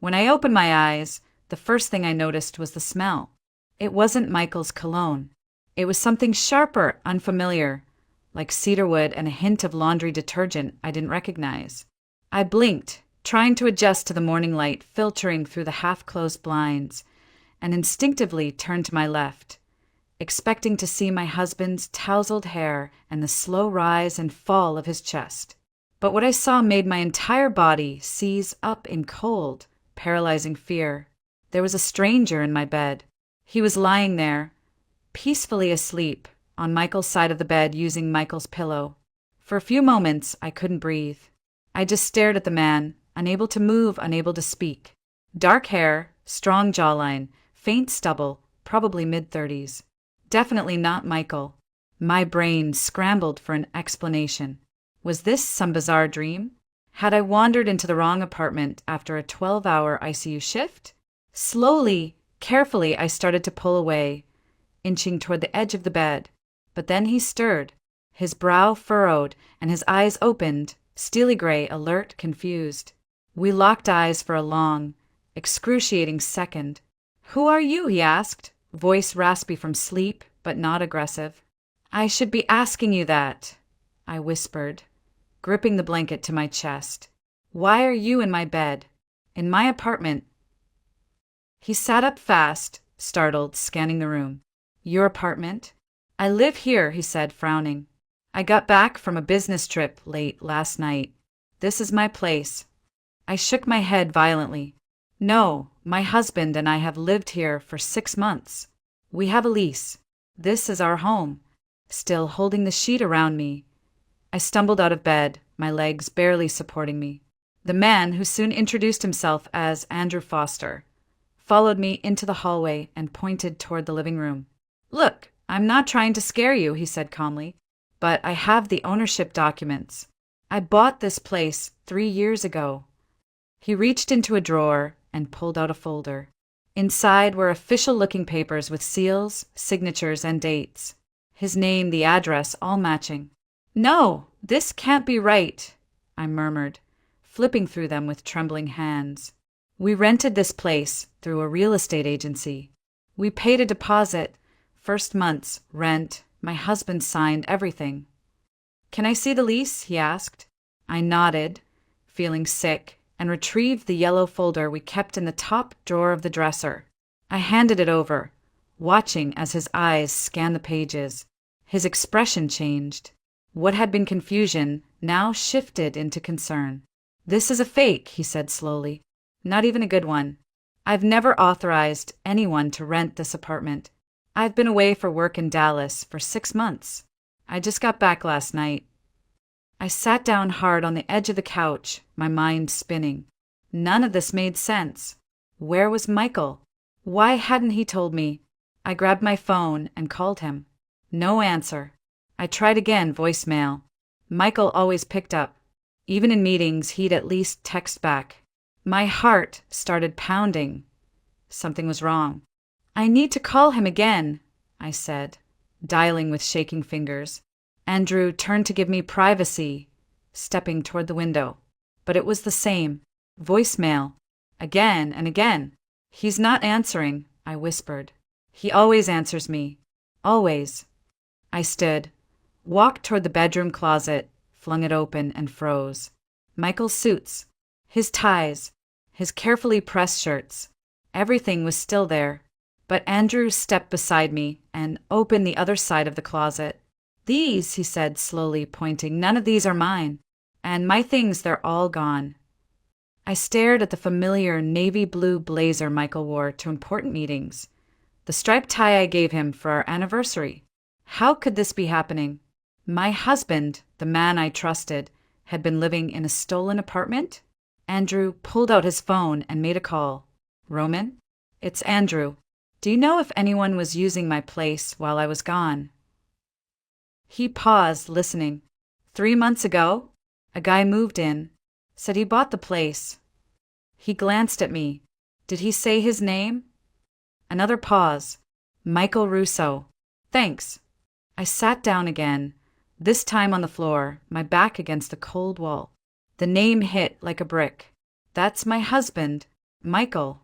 When I opened my eyes, the first thing I noticed was the smell. It wasn't Michael's cologne. It was something sharper, unfamiliar, like cedarwood and a hint of laundry detergent I didn't recognize. I blinked, trying to adjust to the morning light filtering through the half-closed blinds, and instinctively turned to my left, expecting to see my husband's tousled hair and the slow rise and fall of his chest. But what I saw made my entire body seize up in cold, paralyzing fear. There was a stranger in my bed. He was lying there, peacefully asleep, on Michael's side of the bed using Michael's pillow. For a few moments, I couldn't breathe. I just stared at the man, unable to move, unable to speak. Dark hair, strong jawline, faint stubble, probably mid-30s. Definitely not Michael. My brain scrambled for an explanation. Was this some bizarre dream? Had I wandered into the wrong apartment after a 12-hour ICU shift? Slowly, carefully, I started to pull away, inching toward the edge of the bed. But then he stirred, his brow furrowed and his eyes opened, steely gray, alert, confused. We locked eyes for a long, excruciating second. "Who are you?" he asked, voice raspy from sleep, but not aggressive. "I should be asking you that," I whispered, gripping the blanket to my chest. "Why are you in my bed? In my apartment?" He sat up fast, startled, scanning the room. "Your apartment?" "I live here," he said, frowning. "I got back from a business trip late last night. This is my place." I shook my head violently. "No, my husband and I have lived here for 6 months. We have a lease. This is our home." Still holding the sheet around me, I stumbled out of bed, my legs barely supporting me. The man, who soon introduced himself as Andrew Foster, followed me into the hallway and pointed toward the living room. "Look, I'm not trying to scare you," he said calmly, "but I have the ownership documents. I bought this place 3 years ago." He reached into a drawer and pulled out a folder. Inside were official-looking papers with seals, signatures, and dates. His name, the address, all matching. "No, this can't be right," I murmured, flipping through them with trembling hands. "We rented this place through a real estate agency. We paid a deposit, first month's rent. My husband signed everything." "Can I see the lease?" he asked. I nodded, feeling sick, and retrieved the yellow folder we kept in the top drawer of the dresser. I handed it over, watching as his eyes scanned the pages. His expression changed. What had been confusion now shifted into concern. "This is a fake," he said slowly. "Not even a good one. I've never authorized anyone to rent this apartment. I've been away for work in Dallas for 6 months. I just got back last night." I sat down hard on the edge of the couch, my mind spinning. None of this made sense. Where was Michael? Why hadn't he told me? I grabbed my phone and called him. No answer. I tried again, voicemail. Michael always picked up. Even in meetings, he'd at least text back. My heart started pounding. Something was wrong. "I need to call him again," I said, dialing with shaking fingers. Andrew turned to give me privacy, stepping toward the window. But it was the same. Voicemail. Again and again. "He's not answering," I whispered. "He always answers me. Always." I stood, walked toward the bedroom closet, flung it open, and froze. Michael's suits, his ties, his carefully pressed shirts. Everything was still there. But Andrew stepped beside me and opened the other side of the closet. "These," he said slowly, pointing, "none of these are mine. And my things, they're all gone." I stared at the familiar navy blue blazer Michael wore to important meetings, the striped tie I gave him for our anniversary. How could this be happening? My husband, the man I trusted, had been living in a stolen apartment? Andrew pulled out his phone and made a call. "Roman? It's Andrew. Do you know if anyone was using my place while I was gone?" He paused, listening. 3 months ago, a guy moved in, said he bought the place. He glanced at me. Did he say his name? Another pause. "Michael Russo. Thanks." I sat down again, this time on the floor, my back against the cold wall. The name hit like a brick. "That's my husband." Michael.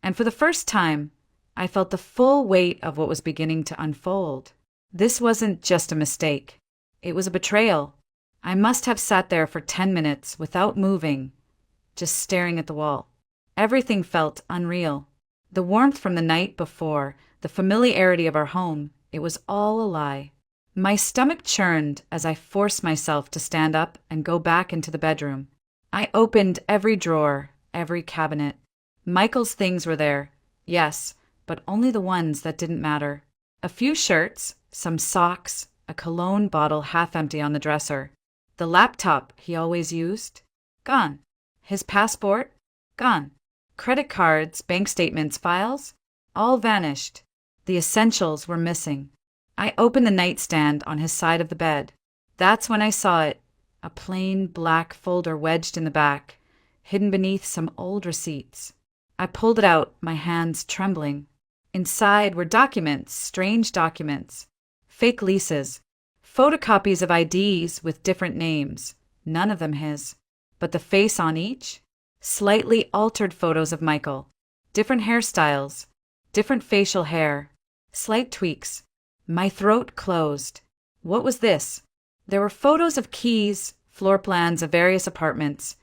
And for the first time, I felt the full weight of what was beginning to unfold. This wasn't just a mistake. It was a betrayal. I must have sat there for 10 minutes without moving, just staring at the wall. Everything felt unreal. The warmth from the night before, the familiarity of our home, it was all a lie. My stomach churned as I forced myself to stand up and go back into the bedroom. I opened every drawer, every cabinet. Michael's things were there, yes, but only the ones that didn't matter. A few shirts, some socks, a cologne bottle half empty on the dresser. The laptop he always used? Gone. His passport? Gone. Credit cards, bank statements, files? All vanished. The essentials were missing. I opened the nightstand on his side of the bed. That's when I saw it, a plain black folder wedged in the back, hidden beneath some old receipts. I pulled it out, my hands trembling. Inside were documents, strange documents. Fake leases. Photocopies of IDs with different names. None of them his. But the face on each? Slightly altered photos of Michael. Different hairstyles. Different facial hair. Slight tweaks. My throat closed. What was this? There were photos of keys, floor plans of various apartments,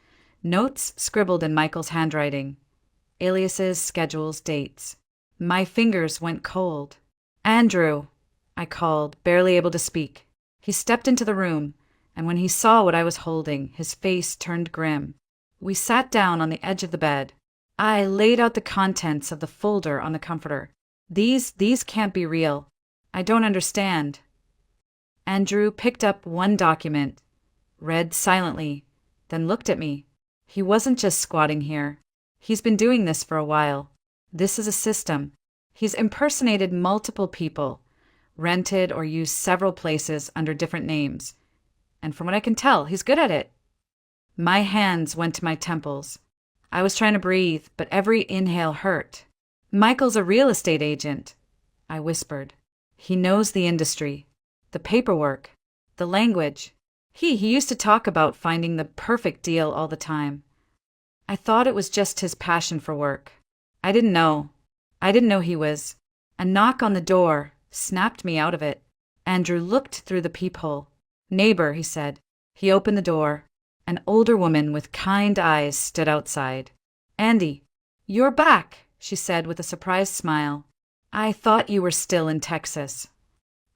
notes scribbled in Michael's handwriting, aliases, schedules, dates. My fingers went cold. Andrew, I called, barely able to speak. He stepped into the room, and when he saw what I was holding, his face turned grim. We sat down on the edge of the bed. I laid out the contents of the folder on the comforter. These can't be real. I don't understand. Andrew picked up one document, read silently, then looked at me. He wasn't just squatting here. He's been doing this for a while. This is a system. He's impersonated multiple people, rented or used several places under different names. And from what I can tell, he's good at it. My hands went to my temples. I was trying to breathe, but every inhale hurt. Michael's a real estate agent, I whispered. He knows the industry, the paperwork, the language. He used to talk about finding the perfect deal all the time. I thought it was just his passion for work. I didn't know he was. A knock on the door snapped me out of it. Andrew looked through the peephole. Neighbor, he said. He opened the door. An older woman with kind eyes stood outside. Andy, you're back, she said with a surprised smile. I thought you were still in Texas.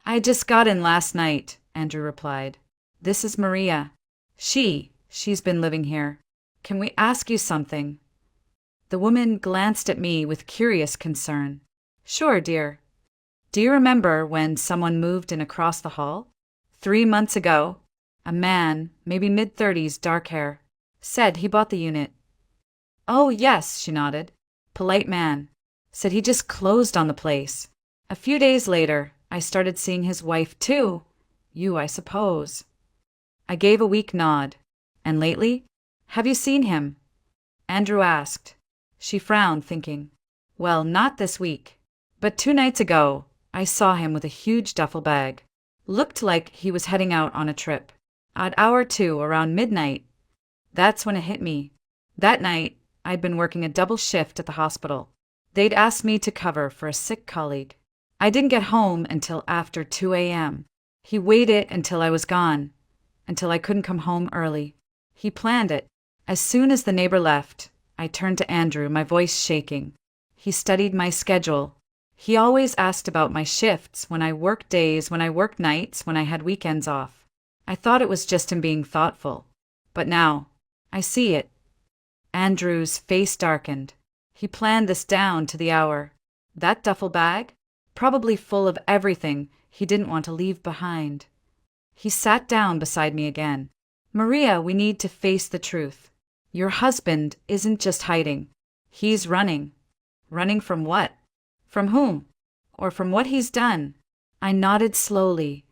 I just got in last night, Andrew replied. This is Maria. She's been living here. Can we ask you something? The woman glanced at me with curious concern. Sure, dear. Do you remember when someone moved in across the hall? 3 months ago, a man, maybe mid-30s, dark hair, said he bought the unit. Oh, yes, she nodded. Polite man. Said he just closed on the place. A few days later, I started seeing his wife too. You, I suppose. I gave a weak nod. And lately? Have you seen him? Andrew asked. She frowned, thinking. Well, not this week. But 2 nights ago, I saw him with a huge duffel bag. Looked like he was heading out on a trip. At hour 2, around midnight. That's when it hit me. That night, I'd been working a double shift at the hospital. They'd asked me to cover for a sick colleague. I didn't get home until after 2 a.m. He waited until I was gone, until I couldn't come home early. He planned it. As soon as the neighbor left, I turned to Andrew, my voice shaking. He studied my schedule. He always asked about my shifts, when I worked days, when I worked nights, when I had weekends off. I thought it was just him being thoughtful. But now, I see it. Andrew's face darkened. He planned this down to the hour. That duffel bag? Probably full of everything he didn't want to leave behind. He sat down beside me again. Maria, we need to face the truth. Your husband isn't just hiding. He's running. Running from what? From whom? Or from what he's done? I nodded slowly,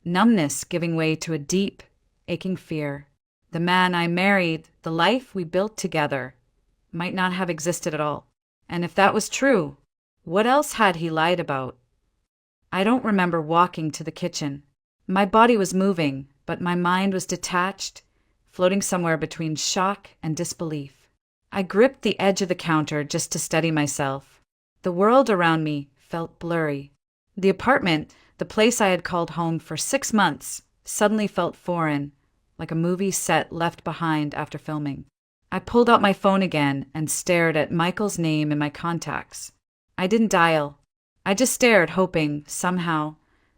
numbness giving way to a deep, aching fear. The man I married, the life we built together, might not have existed at all. And if that was true, what else had he lied about? I don't remember walking to the kitchen. My body was moving, but my mind was detached, floating somewhere between shock and disbelief. I gripped the edge of the counter just to steady myself. The world around me felt blurry. The apartment, the place I had called home for 6 months, suddenly felt foreign, like a movie set left behind after filming. I pulled out my phone again and stared at Michael's name in my contacts. I didn't dial. I just stared, hoping, somehow,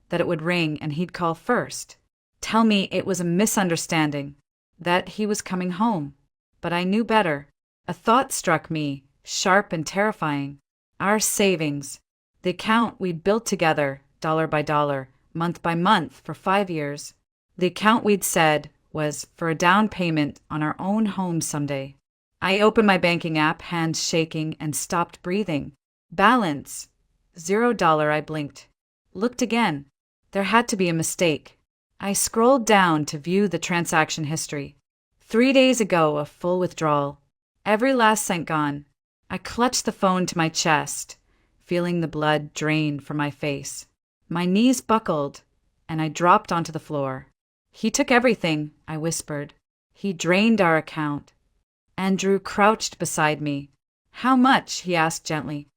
that it would ring and he'd call first. Tell me it was a misunderstanding, that he was coming home. But I knew better. A thought struck me, sharp and terrifying. Our savings, the account we'd built together, dollar by dollar, month by month for 5 years. The account we'd said was for a down payment on our own home someday. I opened my banking app, hands shaking, and stopped breathing. Balance. $0, I blinked. Looked again. There had to be a mistake. I scrolled down to view the transaction history. 3 days ago, a full withdrawal. Every last cent gone. I clutched the phone to my chest, feeling the blood drain from my face. My knees buckled, and I dropped onto the floor. He took everything, I whispered. He drained our account. Andrew crouched beside me. How much? He asked gently.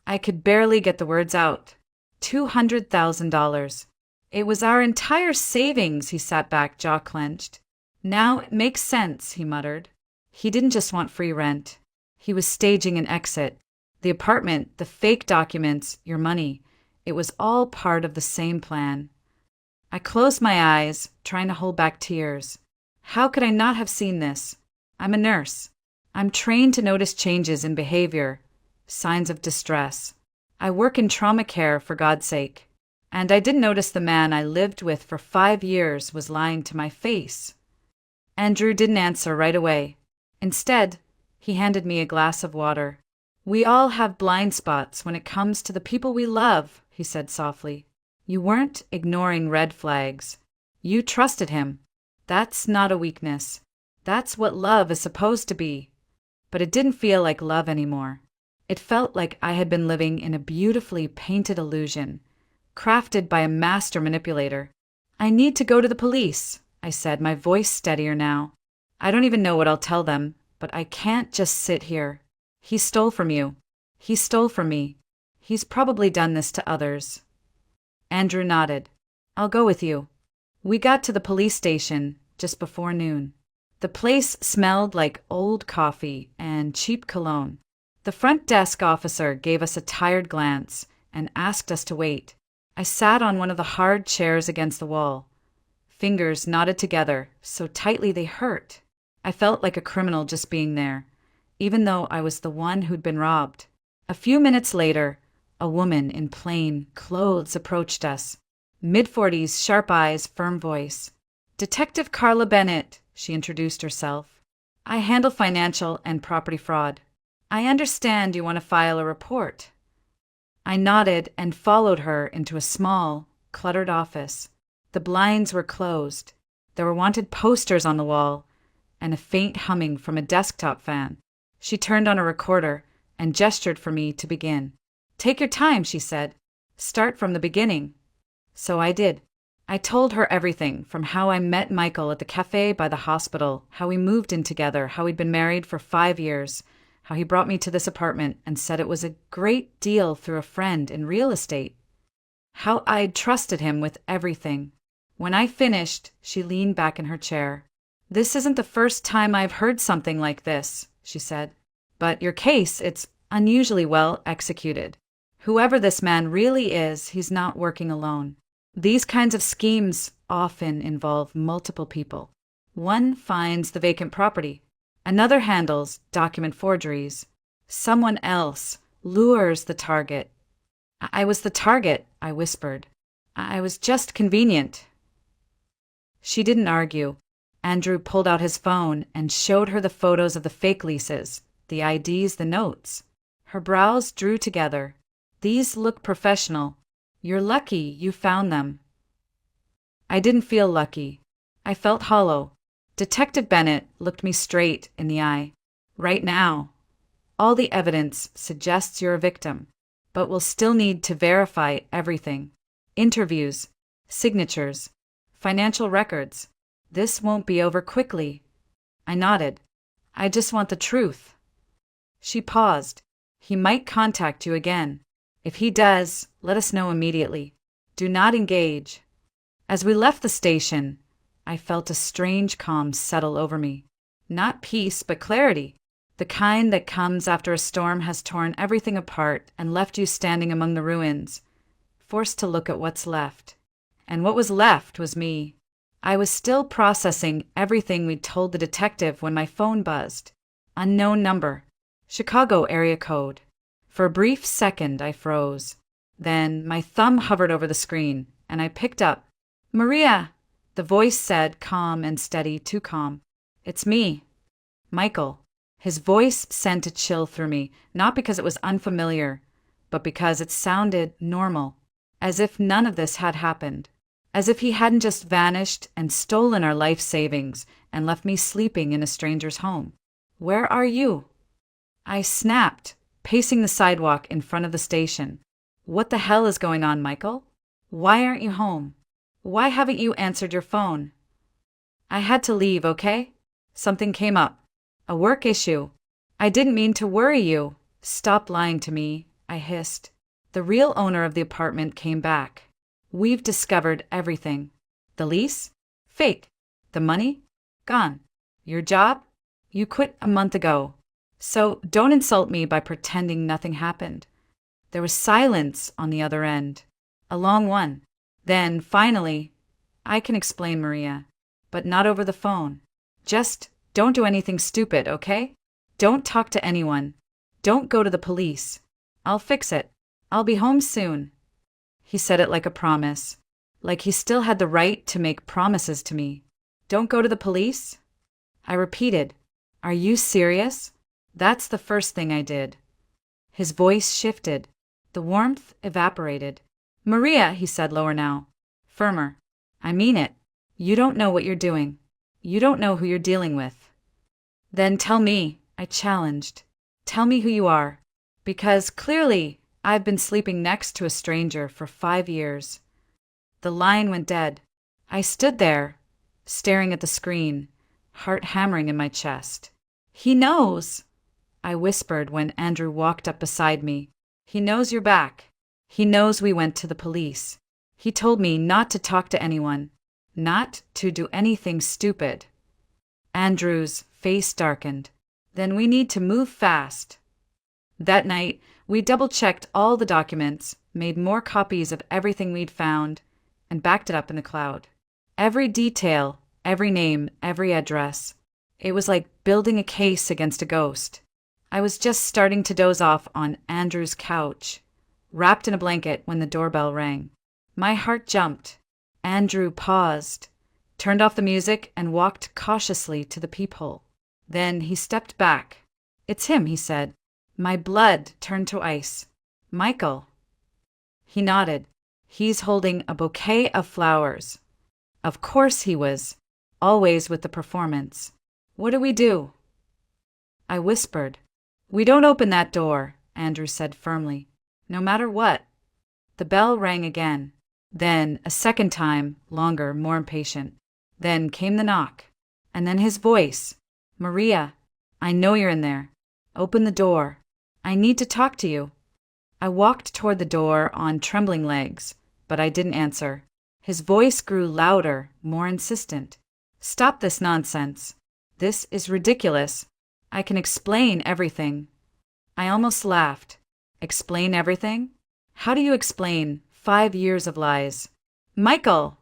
I could barely get the words out. $200,000. It was our entire savings, he sat back, jaw clenched. Now it makes sense, he muttered. He didn't just want free rent. He was staging an exit. The apartment, the fake documents, your money. It was all part of the same plan. I closed my eyes, trying to hold back tears. How could I not have seen this? I'm a nurse. I'm trained to notice changes in behavior, signs of distress. I work in trauma care, for God's sake. And I didn't notice the man I lived with for 5 years was lying to my face. Andrew didn't answer right away. Instead, he handed me a glass of water. We all have blind spots when it comes to the people we love, he said softly. You weren't ignoring red flags. You trusted him. That's not a weakness. That's what love is supposed to be. But it didn't feel like love anymore. It felt like I had been living in a beautifully painted illusion, crafted by a master manipulator. I need to go to the police, I said, my voice steadier now. I don't even know what I'll tell them, but I can't just sit here. He stole from you. He stole from me. He's probably done this to others. Andrew nodded. I'll go with you. We got to the police station just before noon. The place smelled like old coffee and cheap cologne. The front desk officer gave us a tired glance and asked us to wait. I sat on one of the hard chairs against the wall. Fingers knotted together so tightly they hurt. I felt like a criminal just being there, even though I was the one who'd been robbed. A few minutes later, a woman in plain clothes approached us. Mid-40s, sharp eyes, firm voice. Detective Carla Bennett, she introduced herself. I handle financial and property fraud. I understand you want to file a report. I nodded and followed her into a small, cluttered office. The blinds were closed. There were wanted posters on the wall and a faint humming from a desktop fan. She turned on a recorder and gestured for me to begin. Take your time, she said. Start from the beginning. So I did. I told her everything, from how I met Michael at the cafe by the hospital, how we moved in together, how we'd been married for 5 years, how he brought me to this apartment and said it was a great deal through a friend in real estate, how I'd trusted him with everything. When I finished, she leaned back in her chair. This isn't the first time I've heard something like this, she said. But your case, it's unusually well executed. Whoever this man really is, he's not working alone. These kinds of schemes often involve multiple people. One finds the vacant property. Another handles document forgeries. Someone else lures the target. I was the target, I whispered. I was just convenient. She didn't argue. Andrew pulled out his phone and showed her the photos of the fake leases, the IDs, the notes. Her brows drew together. These look professional. You're lucky you found them. I didn't feel lucky. I felt hollow. Detective Bennett looked me straight in the eye. Right now, all the evidence suggests you're a victim, but we'll still need to verify everything. Interviews, signatures, financial records. This won't be over quickly. I nodded. I just want the truth. She paused. He might contact you again. If he does, let us know immediately. Do not engage. As we left the station, I felt a strange calm settle over me. Not peace, but clarity. The kind that comes after a storm has torn everything apart and left you standing among the ruins, forced to look at what's left. And what was left was me. I was still processing everything we'd told the detective when my phone buzzed. Unknown number. Chicago area code. For a brief second, I froze. Then my thumb hovered over the screen, and I picked up. "Maria!" The voice said, calm and steady, too calm. "It's me. Michael." His voice sent a chill through me, not because it was unfamiliar, but because it sounded normal, as if none of this had happened. As if he hadn't just vanished and stolen our life savings and left me sleeping in a stranger's home. "Where are you?" I snapped, pacing the sidewalk in front of the station. "What the hell is going on, Michael? Why aren't you home? Why haven't you answered your phone?" "I had to leave, okay? Something came up. A work issue. I didn't mean to worry you." "Stop lying to me," I hissed. "The real owner of the apartment came back. We've discovered everything. The lease? Fake. The money? Gone. Your job? You quit a month ago. So don't insult me by pretending nothing happened." There was silence on the other end. A long one. Then, finally, "I can explain, Maria, but not over the phone. Just don't do anything stupid, okay? Don't talk to anyone. Don't go to the police. I'll fix it. I'll be home soon." He said it like a promise, like he still had the right to make promises to me. "Don't go to the police?" I repeated. "Are you serious?" That's the first thing I did. His voice shifted. The warmth evaporated. "Maria," he said lower now, firmer. "I mean it. You don't know what you're doing. You don't know who you're dealing with." "Then tell me," I challenged. "Tell me who you are. Because clearly I've been sleeping next to a stranger for 5 years." The line went dead. I stood there, staring at the screen, heart hammering in my chest. "He knows," I whispered when Andrew walked up beside me. "He knows you're back. He knows we went to the police. He told me not to talk to anyone, not to do anything stupid." Andrew's face darkened. "Then we need to move fast." That night, we double-checked all the documents, made more copies of everything we'd found, and backed it up in the cloud. Every detail, every name, every address. It was like building a case against a ghost. I was just starting to doze off on Andrew's couch, wrapped in a blanket when the doorbell rang. My heart jumped. Andrew paused, turned off the music, and walked cautiously to the peephole. Then he stepped back. "It's him," he said. My blood turned to ice. "Michael." He nodded. "He's holding a bouquet of flowers." Of course he was, always with the performance. "What do we do?" I whispered. "We don't open that door," Andrew said firmly. "No matter what." The bell rang again. Then a second time, longer, more impatient. Then came the knock. And then his voice. "Maria, I know you're in there. Open the door. I need to talk to you." I walked toward the door on trembling legs, but I didn't answer. His voice grew louder, more insistent. "Stop this nonsense. This is ridiculous. I can explain everything." I almost laughed. "Explain everything? How do you explain 5 years of lies?" "Michael,"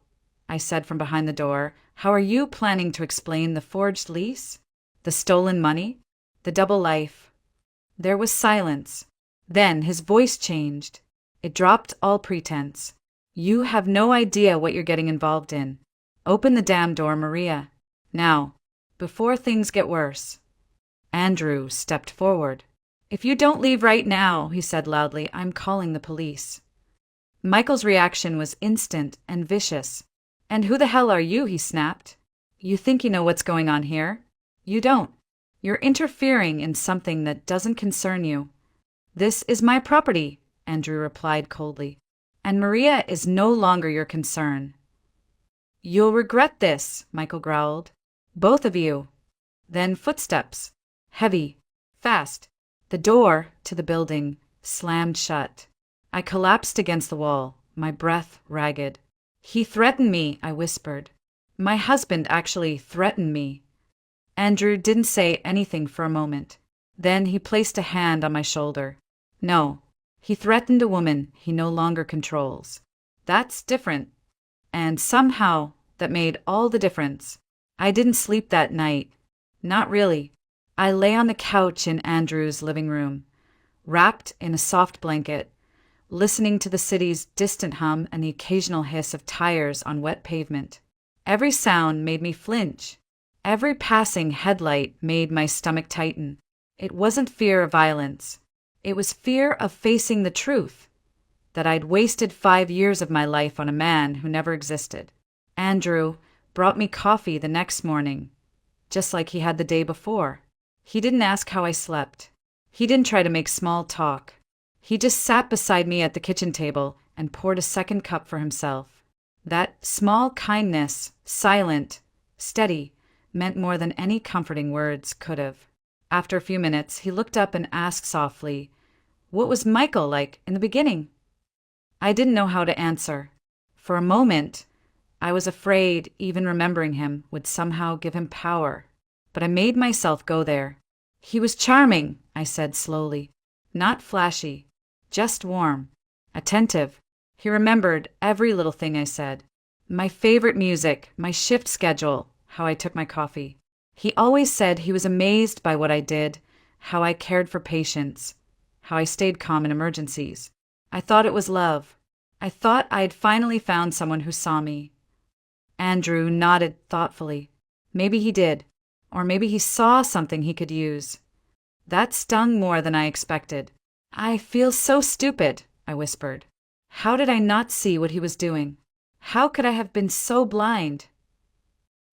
I said from behind the door, "how are you planning to explain the forged lease? The stolen money? The double life?" There was silence. Then his voice changed. It dropped all pretense. "You have no idea what you're getting involved in. Open the damn door, Maria. Now, before things get worse." Andrew stepped forward. "If you don't leave right now," he said loudly, "I'm calling the police." Michael's reaction was instant and vicious. "And who the hell are you?" he snapped. "You think you know what's going on here? You don't. You're interfering in something that doesn't concern you." "This is my property," Andrew replied coldly. "And Maria is no longer your concern." "You'll regret this," Michael growled. "Both of you." Then footsteps. Heavy. Fast. The door to the building slammed shut. I collapsed against the wall, my breath ragged. "He threatened me," I whispered. "My husband actually threatened me." Andrew didn't say anything for a moment. Then he placed a hand on my shoulder. "No, he threatened a woman he no longer controls. That's different." And somehow that made all the difference. I didn't sleep that night. Not really. I lay on the couch in Andrew's living room, wrapped in a soft blanket, listening to the city's distant hum and the occasional hiss of tires on wet pavement. Every sound made me flinch. Every passing headlight made my stomach tighten. It wasn't fear of violence. It was fear of facing the truth, that I'd wasted 5 years of my life on a man who never existed. Andrew brought me coffee the next morning, just like he had the day before. He didn't ask how I slept. He didn't try to make small talk. He just sat beside me at the kitchen table and poured a second cup for himself. That small kindness, silent, steady, meant more than any comforting words could have. After a few minutes, he looked up and asked softly, "What was Michael like in the beginning?" I didn't know how to answer. For a moment, I was afraid even remembering him would somehow give him power. But I made myself go there. "He was charming," I said slowly. "Not flashy, just warm, attentive." He remembered every little thing I said. My favorite music, my shift schedule, how I took my coffee. He always said he was amazed by what I did, how I cared for patients, how I stayed calm in emergencies. I thought it was love. I thought I had finally found someone who saw me. Andrew nodded thoughtfully. Maybe he did, or maybe he saw something he could use. That stung more than I expected. "I feel so stupid," I whispered. How did I not see what he was doing? How could I have been so blind?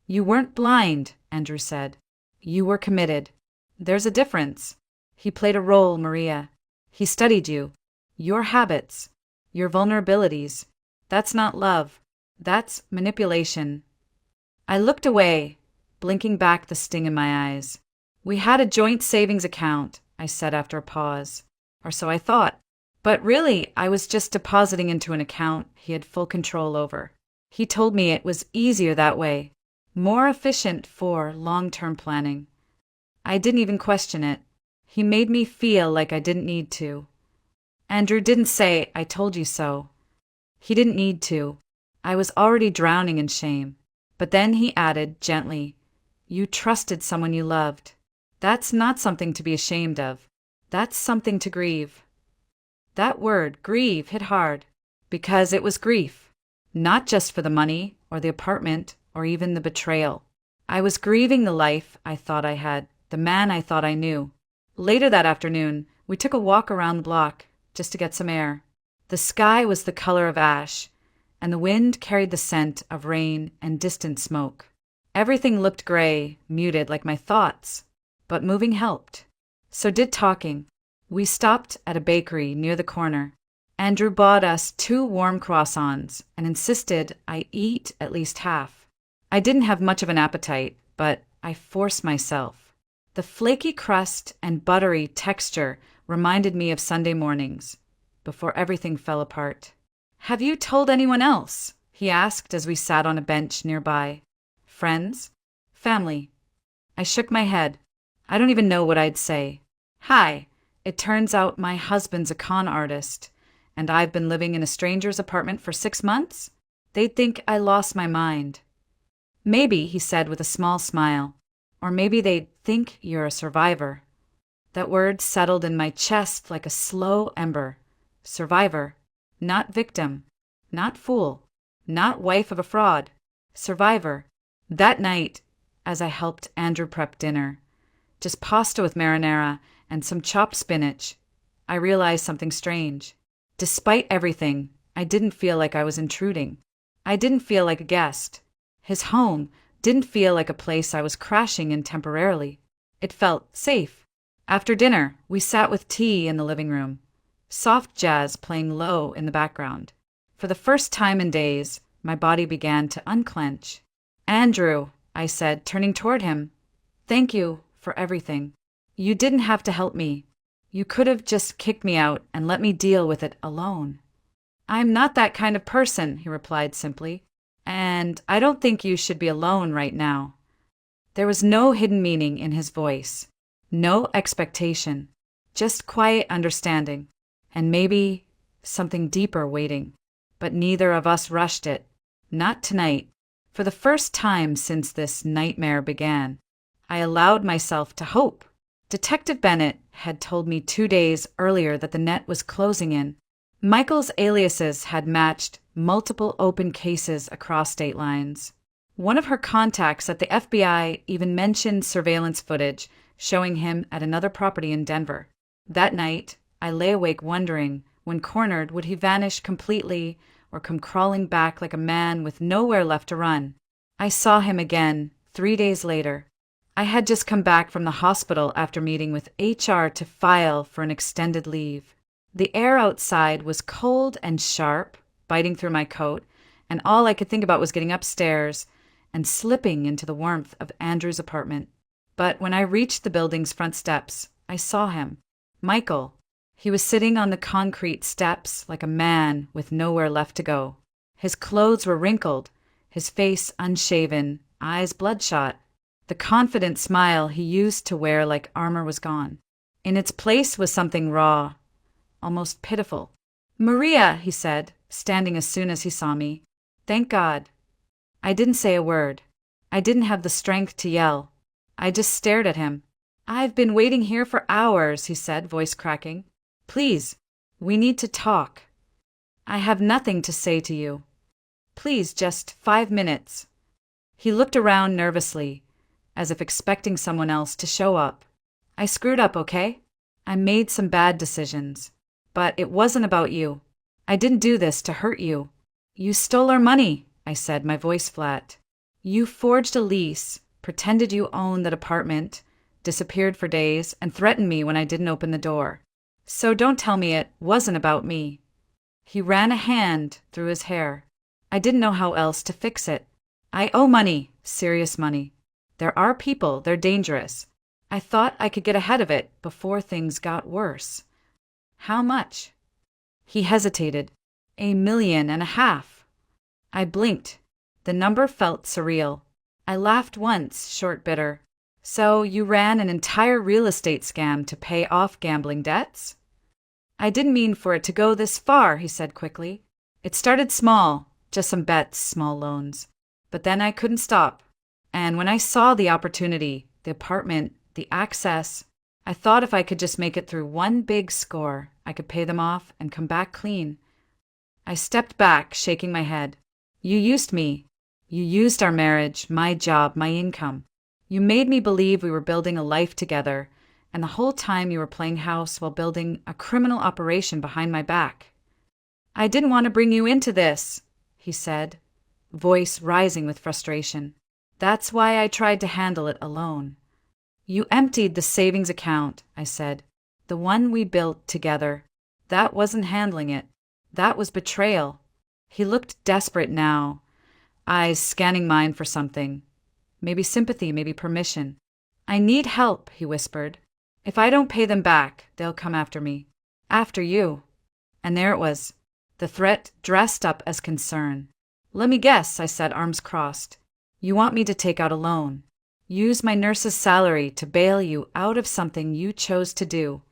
"You weren't blind," Andrew said. "You were committed. There's a difference. He played a role, Maria. He studied you, your habits, your vulnerabilities. That's not love. That's manipulation." I looked away, blinking back the sting in my eyes. "We had a joint savings account," I said after a pause. Or so I thought. But really, I was just depositing into an account he had full control over. He told me it was easier that way, more efficient for long-term planning. I didn't even question it. He made me feel like I didn't need to. Andrew didn't say, "I told you so." He didn't need to. I was already drowning in shame. But then he added gently, "You trusted someone you loved. That's not something to be ashamed of. That's something to grieve." That word, grieve, hit hard, because it was grief, not just for the money or the apartment or even the betrayal. I was grieving the life I thought I had, the man I thought I knew. Later that afternoon, we took a walk around the block just to get some air. The sky was the color of ash, and the wind carried the scent of rain and distant smoke. Everything looked gray, muted like my thoughts, but moving helped. So did talking. We stopped at a bakery near the corner. Andrew bought us 2 warm croissants and insisted I eat at least half. I didn't have much of an appetite, but I forced myself. The flaky crust and buttery texture reminded me of Sunday mornings, before everything fell apart. "Have you told anyone else?" he asked as we sat on a bench nearby. "Friends? Family?" I shook my head. I don't even know what I'd say. "Hi. It turns out my husband's a con artist, and I've been living in a stranger's apartment for 6 months? They'd think I lost my mind." "Maybe," he said with a small smile, "or maybe they'd think you're a survivor." That word settled in my chest like a slow ember. Survivor. Not victim. Not fool. Not wife of a fraud. Survivor. That night, as I helped Andrew prep dinner, just pasta with marinara and some chopped spinach, I realized something strange. Despite everything, I didn't feel like I was intruding. I didn't feel like a guest. His home didn't feel like a place I was crashing in temporarily. It felt safe. After dinner, we sat with tea in the living room, soft jazz playing low in the background. For the first time in days, my body began to unclench. "Andrew," I said, turning toward him, "thank you for everything. You didn't have to help me. You could have just kicked me out and let me deal with it alone. I'm not that kind of person, he replied simply, and I don't think you should be alone right now. There was no hidden meaning in his voice, no expectation, just quiet understanding, and maybe something deeper waiting. But neither of us rushed it. Not tonight. For the first time since this nightmare began, I allowed myself to hope. Detective Bennett had told me 2 days earlier that the net was closing in. Michael's aliases had matched multiple open cases across state lines. One of her contacts at the FBI even mentioned surveillance footage showing him at another property in Denver. That night, I lay awake wondering, when cornered, would he vanish completely or come crawling back like a man with nowhere left to run? I saw him again 3 days later. I had just come back from the hospital after meeting with HR to file for an extended leave. The air outside was cold and sharp, biting through my coat, and all I could think about was getting upstairs and slipping into the warmth of Andrew's apartment. But when I reached the building's front steps, I saw him. Michael. He was sitting on the concrete steps like a man with nowhere left to go. His clothes were wrinkled, his face unshaven, eyes bloodshot. The confident smile he used to wear like armor was gone. In its place was something raw, almost pitiful. "Maria," he said, standing as soon as he saw me. "Thank God." I didn't say a word. I didn't have the strength to yell. I just stared at him. "I've been waiting here for hours," he said, voice cracking. "Please, we need to talk. I have nothing to say to you. Please, just 5 minutes." He looked around nervously, as if expecting someone else to show up. "I screwed up, okay? I made some bad decisions. But it wasn't about you. I didn't do this to hurt you. You stole our money," I said, my voice flat. "You forged a lease, pretended you owned that apartment, disappeared for days, and threatened me when I didn't open the door. So don't tell me it wasn't about me." He ran a hand through his hair. I didn't know how else to fix it. "I owe money, serious money. There are people, they're dangerous. I thought I could get ahead of it before things got worse." "How much?" He hesitated. $1.5 million. I blinked. The number felt surreal. I laughed once, short bitter. "So you ran an entire real estate scam to pay off gambling debts?" "I didn't mean for it to go this far," he said quickly. "It started small, just some bets, small loans. But then I couldn't stop. And when I saw the opportunity, the apartment, the access, I thought if I could just make it through one big score, I could pay them off and come back clean." I stepped back, shaking my head. "You used me. You used our marriage, my job, my income. You made me believe we were building a life together, and the whole time you were playing house while building a criminal operation behind my back." "I didn't want to bring you into this," he said, voice rising with frustration. "That's why I tried to handle it alone." "You emptied the savings account," I said, "the one we built together. That wasn't handling it. That was betrayal." He looked desperate now, eyes scanning mine for something. Maybe sympathy, maybe permission. "I need help," he whispered. "If I don't pay them back, they'll come after me. After you." And there it was, the threat dressed up as concern. "Let me guess," I said, arms crossed. "You want me to take out a loan. Use my nurse's salary to bail you out of something you chose to do."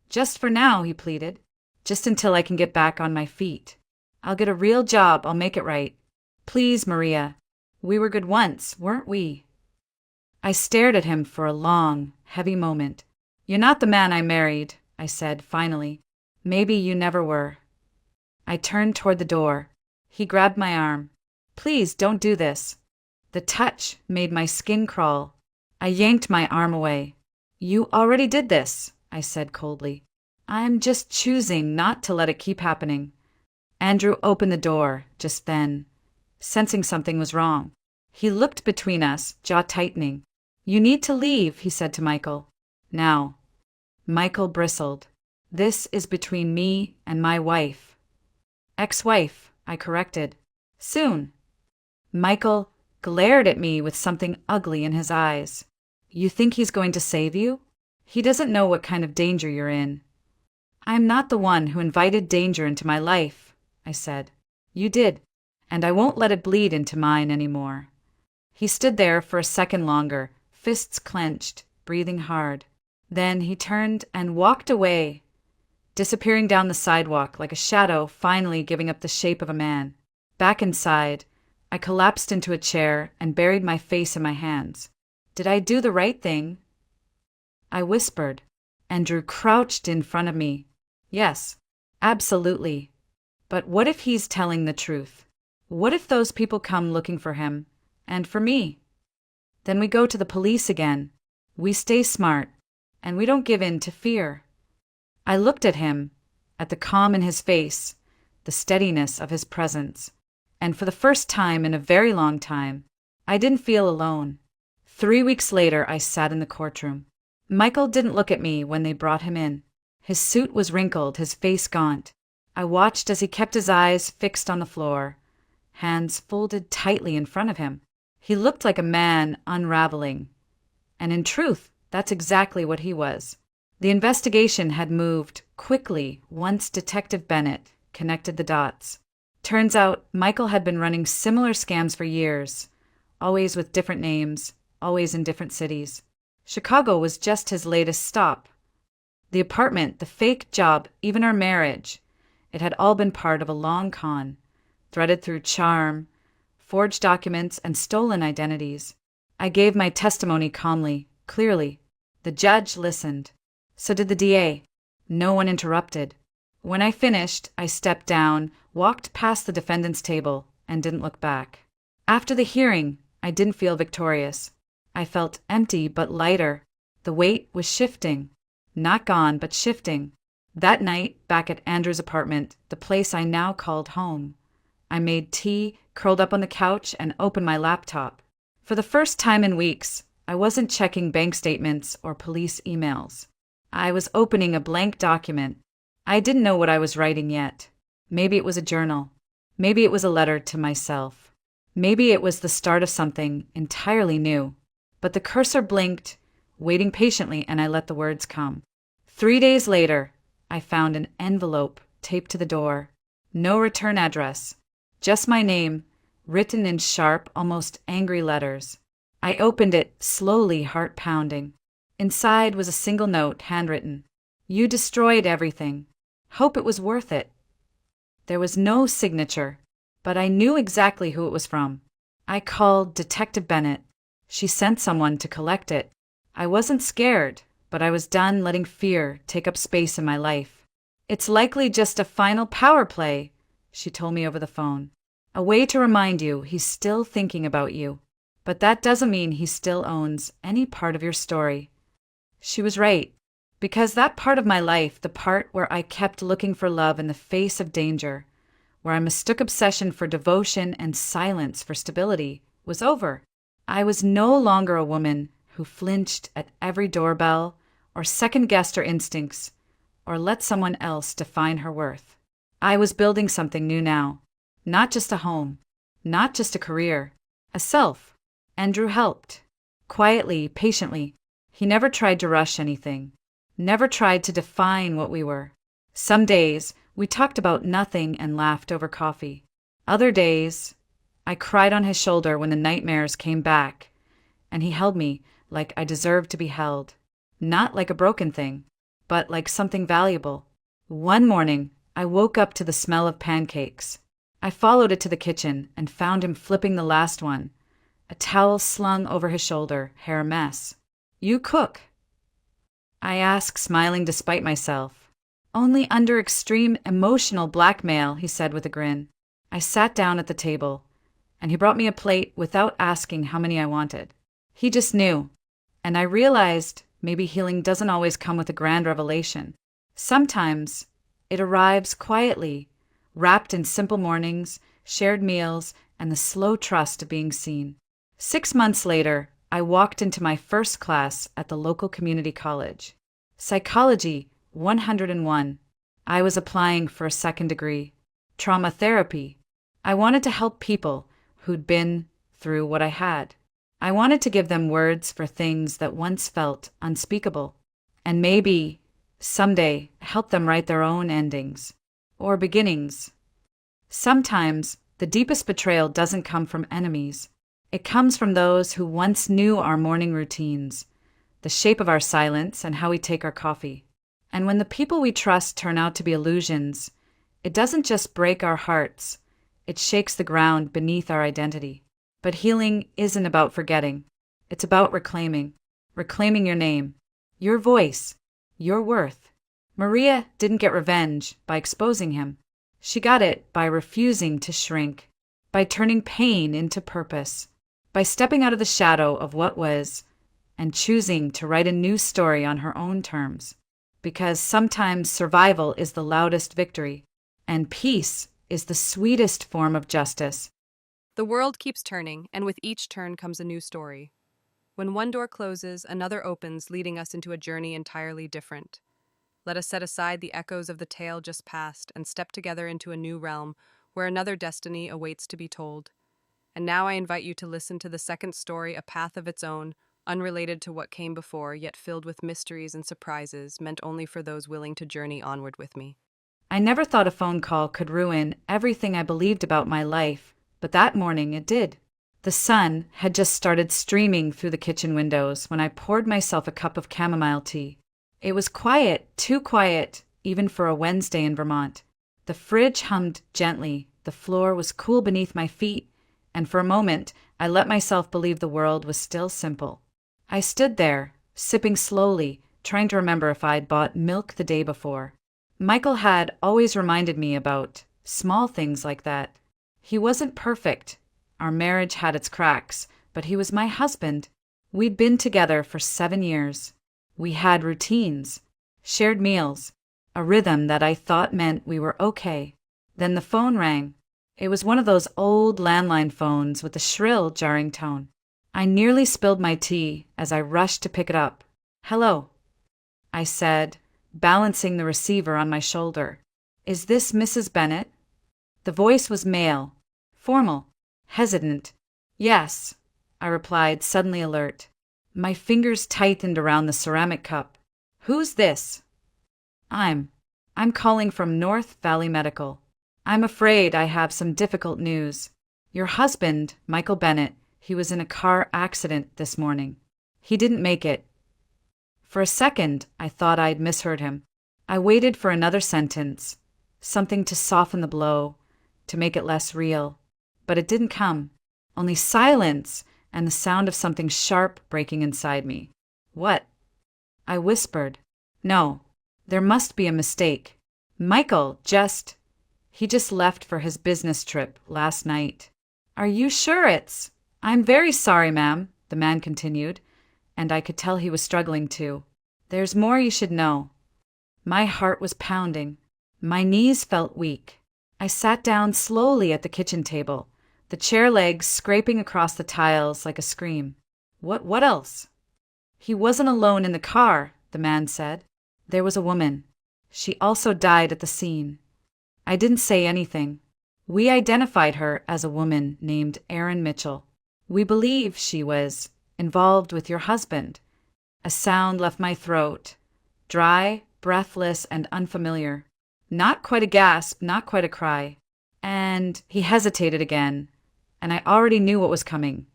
"Just for now," he pleaded. "Just until I can get back on my feet. I'll get a real job, I'll make it right. Please, Maria. We were good once, weren't we?" I stared at him for a long, heavy moment. "You're not the man I married," I said, finally. "Maybe you never were." I turned toward the door. He grabbed my arm. "Please, don't do this." The touch made my skin crawl. I yanked my arm away. "You already did this," I said coldly. "I'm just choosing not to let it keep happening." Andrew opened the door just then, sensing something was wrong. He looked between us, jaw tightening. "You need to leave," he said to Michael. "Now." Michael bristled. "This is between me and my wife." "Ex-wife," I corrected. "Soon." Michael glared at me with something ugly in his eyes. "You think he's going to save you?" He doesn't know what kind of danger you're in." "I am not the one who invited danger into my life," I said. "You did, and I won't let it bleed into mine anymore." He stood there for a second longer, fists clenched, breathing hard. Then he turned and walked away, disappearing down the sidewalk like a shadow finally giving up the shape of a man. Back inside, I collapsed into a chair and buried my face in my hands. Did I do the right thing? I whispered. Andrew crouched in front of me. Yes, absolutely. But what if he's telling the truth? What if those people come looking for him, and for me? Then we go to the police again. We stay smart, and we don't give in to fear. I looked at him, at the calm in his face, the steadiness of his presence, and for the first time in a very long time, I didn't feel alone. 3 weeks later, I sat in the courtroom. Michael didn't look at me when they brought him in. His suit was wrinkled, his face gaunt. I watched as he kept his eyes fixed on the floor, hands folded tightly in front of him. He looked like a man unraveling. And in truth, that's exactly what he was. The investigation had moved quickly once Detective Bennett connected the dots. Turns out Michael had been running similar scams for years, always with different names, always in different cities. Chicago was just his latest stop. The apartment, the fake job, even our marriage, it had all been part of a long con, threaded through charm, forged documents, and stolen identities. I gave my testimony calmly, clearly. The judge listened. So did the DA. No one interrupted. When I finished, I stepped down, walked past the defendant's table, and didn't look back. After the hearing, I didn't feel victorious. I felt empty but lighter. The weight was shifting. Not gone, but shifting. That night, back at Andrew's apartment, the place I now called home, I made tea, curled up on the couch, and opened my laptop. For the first time in weeks, I wasn't checking bank statements or police emails. I was opening a blank document. I didn't know what I was writing yet. Maybe it was a journal. Maybe it was a letter to myself. Maybe it was the start of something entirely new. But the cursor blinked, waiting patiently, and I let the words come. 3 days later, I found an envelope taped to the door. No return address. Just my name, written in sharp, almost angry letters. I opened it, slowly, heart pounding. Inside was a single note, handwritten. "You destroyed everything. Hope it was worth it." There was no signature, but I knew exactly who it was from. I called Detective Bennett. She sent someone to collect it. I wasn't scared, but I was done letting fear take up space in my life. "It's likely just a final power play," she told me over the phone. "A way to remind you he's still thinking about you. But that doesn't mean he still owns any part of your story." She was right, because that part of my life, the part where I kept looking for love in the face of danger, where I mistook obsession for devotion and silence for stability, was over. I was no longer a woman who flinched at every doorbell or second-guessed her instincts or let someone else define her worth. I was building something new now, not just a home, not just a career, a self. Andrew helped. Quietly, patiently. He never tried to rush anything, never tried to define what we were. Some days, we talked about nothing and laughed over coffee. Other days, I cried on his shoulder when the nightmares came back, and he held me like I deserved to be held. Not like a broken thing, but like something valuable. One morning, I woke up to the smell of pancakes. I followed it to the kitchen and found him flipping the last one, a towel slung over his shoulder, hair a mess. "You cook?" I asked, smiling despite myself. "Only under extreme emotional blackmail," he said with a grin. I sat down at the table, and he brought me a plate without asking how many I wanted. He just knew, and I realized maybe healing doesn't always come with a grand revelation. Sometimes it arrives quietly, wrapped in simple mornings, shared meals, and the slow trust of being seen. 6 months later, I walked into my first class at the local community college. Psychology 101. I was applying for a second degree. Trauma therapy. I wanted to help people who'd been through what I had. I wanted to give them words for things that once felt unspeakable. and maybe, someday, help them write their own endings. Or beginnings. Sometimes, the deepest betrayal doesn't come from enemies. It comes from those who once knew our morning routines, the shape of our silence, and how we take our coffee. And when the people we trust turn out to be illusions, it doesn't just break our hearts, it shakes the ground beneath our identity. But healing isn't about forgetting. It's about reclaiming your name, your voice, your worth. Maria didn't get revenge by exposing him. She got it by refusing to shrink, by turning pain into purpose, by stepping out of the shadow of what was and choosing to write a new story on her own terms. Because sometimes survival is the loudest victory, and peace is the sweetest form of justice. The world keeps turning, and with each turn comes a new story. When one door closes, another opens, leading us into a journey entirely different. Let us set aside the echoes of the tale just past and step together into a new realm where another destiny awaits to be told. And now I invite you to listen to the second story, a path of its own, unrelated to what came before, yet filled with mysteries and surprises meant only for those willing to journey onward with me. I never thought a phone call could ruin everything I believed about my life, but that morning it did. The sun had just started streaming through the kitchen windows when I poured myself a cup of chamomile tea. It was quiet, too quiet, even for a Wednesday in Vermont. The fridge hummed gently, the floor was cool beneath my feet, and for a moment I let myself believe the world was still simple. I stood there, sipping slowly, trying to remember if I'd bought milk the day before. Michael had always reminded me about small things like that. He wasn't perfect. Our marriage had its cracks, but he was my husband. We'd been together for 7 years. We had routines, shared meals, a rhythm that I thought meant we were okay. Then the phone rang. It was one of those old landline phones with a shrill, jarring tone. I nearly spilled my tea as I rushed to pick it up. "Hello," I said, balancing the receiver on my shoulder. "Is this Mrs. Bennett?" The voice was male, formal, hesitant. "Yes," I replied, suddenly alert. My fingers tightened around the ceramic cup. "Who's this?" I'm calling from North Valley Medical. I'm afraid I have some difficult news. Your husband, Michael Bennett, he was in a car accident this morning. He didn't make it." For a second, I thought I'd misheard him. I waited for another sentence, something to soften the blow, to make it less real. But it didn't come. Only silence and the sound of something sharp breaking inside me. "What?" I whispered. "No, there must be a mistake. Michael he just left for his business trip last night." "Are you sure it's—" "I'm very sorry, ma'am," the man continued, and I could tell he was struggling too. "There's more you should know." My heart was pounding. My knees felt weak. I sat down slowly at the kitchen table, the chair legs scraping across the tiles like a scream. What else?" "He wasn't alone in the car," the man said. "There was a woman. She also died at the scene." I didn't say anything. "We identified her as a woman named Erin Mitchell. We believe she was involved with your husband." A sound left my throat, dry, breathless, and unfamiliar. Not quite a gasp, not quite a cry. And he hesitated again, and I already knew what was coming,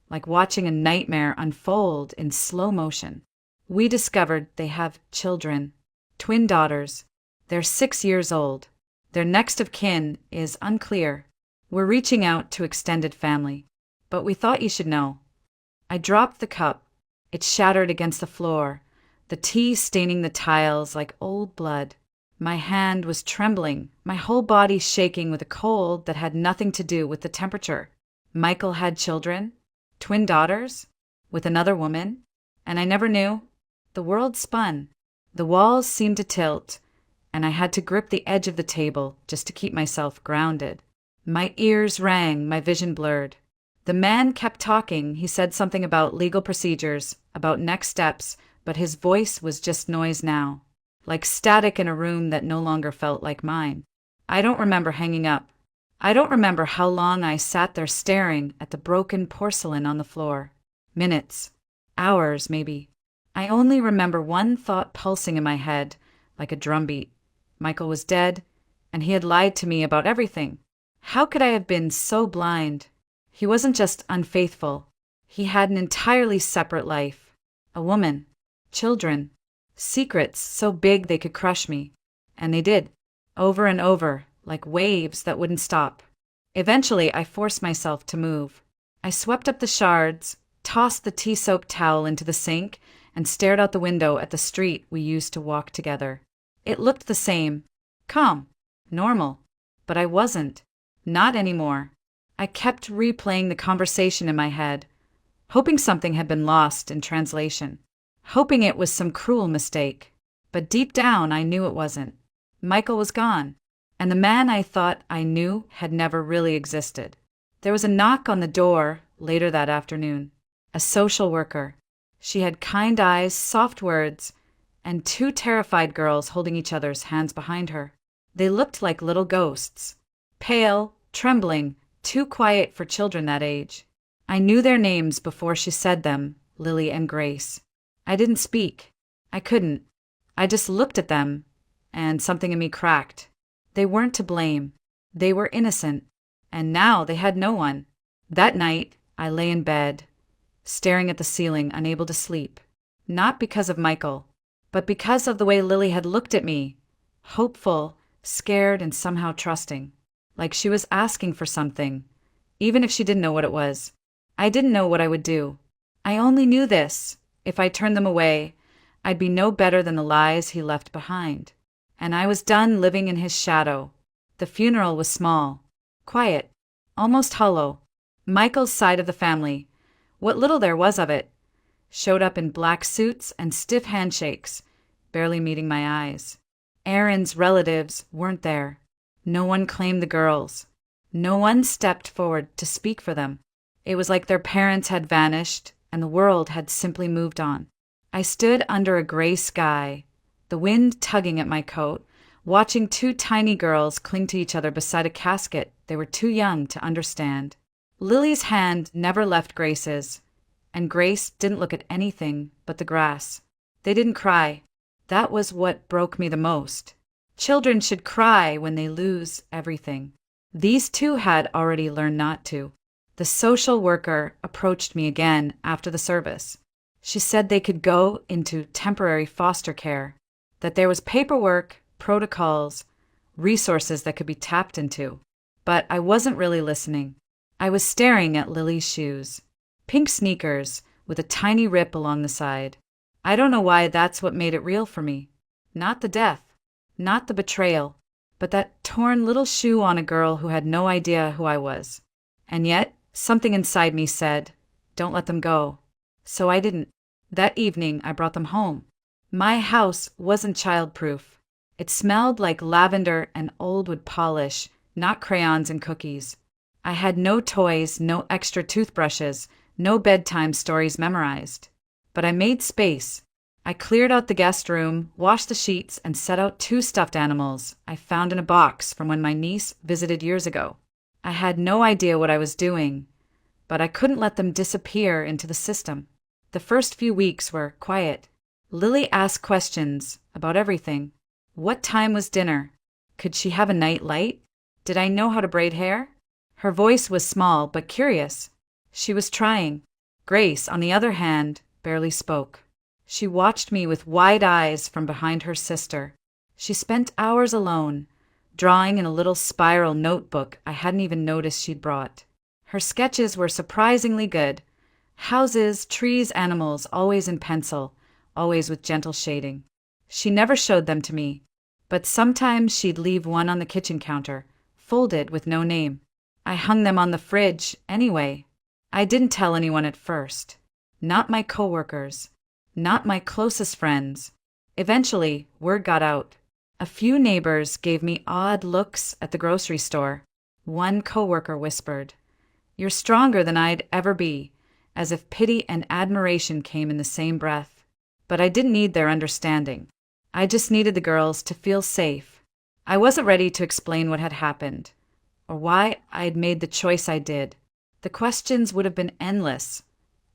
like watching a nightmare unfold in slow motion. "We discovered they have children, twin daughters. They're 6 years old. Their next of kin is unclear. We're reaching out to extended family. But we thought you should know." I dropped the cup. It shattered against the floor, the tea staining the tiles like old blood. My hand was trembling, my whole body shaking with a cold that had nothing to do with the temperature. Michael had children, twin daughters, with another woman, and I never knew. The world spun. The walls seemed to tilt, and I had to grip the edge of the table just to keep myself grounded. My ears rang, my vision blurred. The man kept talking. He said something about legal procedures, about next steps, but his voice was just noise now, like static in a room that no longer felt like mine. I don't remember hanging up. I don't remember how long I sat there staring at the broken porcelain on the floor. Minutes. Hours, maybe. I only remember one thought pulsing in my head, like a drumbeat. Michael was dead, and he had lied to me about everything. How could I have been so blind? He wasn't just unfaithful. He had an entirely separate life. A woman. Children. Secrets so big they could crush me. And they did. Over and over, like waves that wouldn't stop. Eventually, I forced myself to move. I swept up the shards, tossed the tea-soaked towel into the sink, and stared out the window at the street we used to walk together. It looked the same. Calm. Normal. But I wasn't. Not anymore. I kept replaying the conversation in my head, hoping something had been lost in translation, hoping it was some cruel mistake. But deep down, I knew it wasn't. Michael was gone, and the man I thought I knew had never really existed. There was a knock on the door later that afternoon. A social worker. She had kind eyes, soft words, and two terrified girls holding each other's hands behind her. They looked like little ghosts. Pale, trembling, too quiet for children that age. I knew their names before she said them, Lily and Grace. I didn't speak. I couldn't. I just looked at them, and something in me cracked. They weren't to blame. They were innocent, and now they had no one. That night, I lay in bed, staring at the ceiling, unable to sleep. Not because of Michael, but because of the way Lily had looked at me. Hopeful, scared, and somehow trusting. Like she was asking for something, even if she didn't know what it was. I didn't know what I would do. I only knew this. If I turned them away, I'd be no better than the lies he left behind. And I was done living in his shadow. The funeral was small, quiet, almost hollow. Michael's side of the family, what little there was of it, showed up in black suits and stiff handshakes, barely meeting my eyes. Aaron's relatives weren't there. No one claimed the girls. No one stepped forward to speak for them. It was like their parents had vanished and the world had simply moved on. I stood under a gray sky, the wind tugging at my coat, watching two tiny girls cling to each other beside a casket they were too young to understand. Lily's hand never left Grace's, and Grace didn't look at anything but the grass. They didn't cry. That was what broke me the most. Children should cry when they lose everything. These two had already learned not to. The social worker approached me again after the service. She said they could go into temporary foster care, that there was paperwork, protocols, resources that could be tapped into. But I wasn't really listening. I was staring at Lily's shoes. Pink sneakers with a tiny rip along the side. I don't know why that's what made it real for me. Not the death. Not the betrayal, but that torn little shoe on a girl who had no idea who I was. And yet, something inside me said, don't let them go. So I didn't. That evening, I brought them home. My house wasn't childproof. It smelled like lavender and old wood polish, not crayons and cookies. I had no toys, no extra toothbrushes, no bedtime stories memorized. But I made space. I cleared out the guest room, washed the sheets, and set out two stuffed animals I found in a box from when my niece visited years ago. I had no idea what I was doing, but I couldn't let them disappear into the system. The first few weeks were quiet. Lily asked questions about everything. What time was dinner? Could she have a night light? Did I know how to braid hair? Her voice was small but curious. She was trying. Grace, on the other hand, barely spoke. She watched me with wide eyes from behind her sister. She spent hours alone, drawing in a little spiral notebook I hadn't even noticed she'd brought. Her sketches were surprisingly good. Houses, trees, animals, always in pencil, always with gentle shading. She never showed them to me, but sometimes she'd leave one on the kitchen counter, folded with no name. I hung them on the fridge anyway. I didn't tell anyone at first. Not my coworkers. Not my closest friends. Eventually, word got out. A few neighbors gave me odd looks at the grocery store. One coworker whispered, "You're stronger than I'd ever be," as if pity and admiration came in the same breath. But I didn't need their understanding. I just needed the girls to feel safe. I wasn't ready to explain what had happened, or why I'd made the choice I did. The questions would have been endless.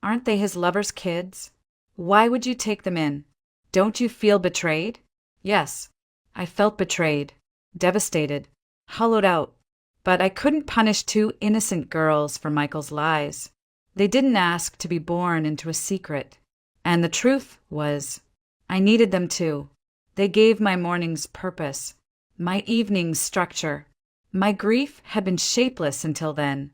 Aren't they his lover's kids? Why would you take them in? Don't you feel betrayed? Yes, I felt betrayed, devastated, hollowed out. But I couldn't punish two innocent girls for Michael's lies. They didn't ask to be born into a secret. And the truth was, I needed them too. They gave my mornings purpose, my evenings structure. My grief had been shapeless until then.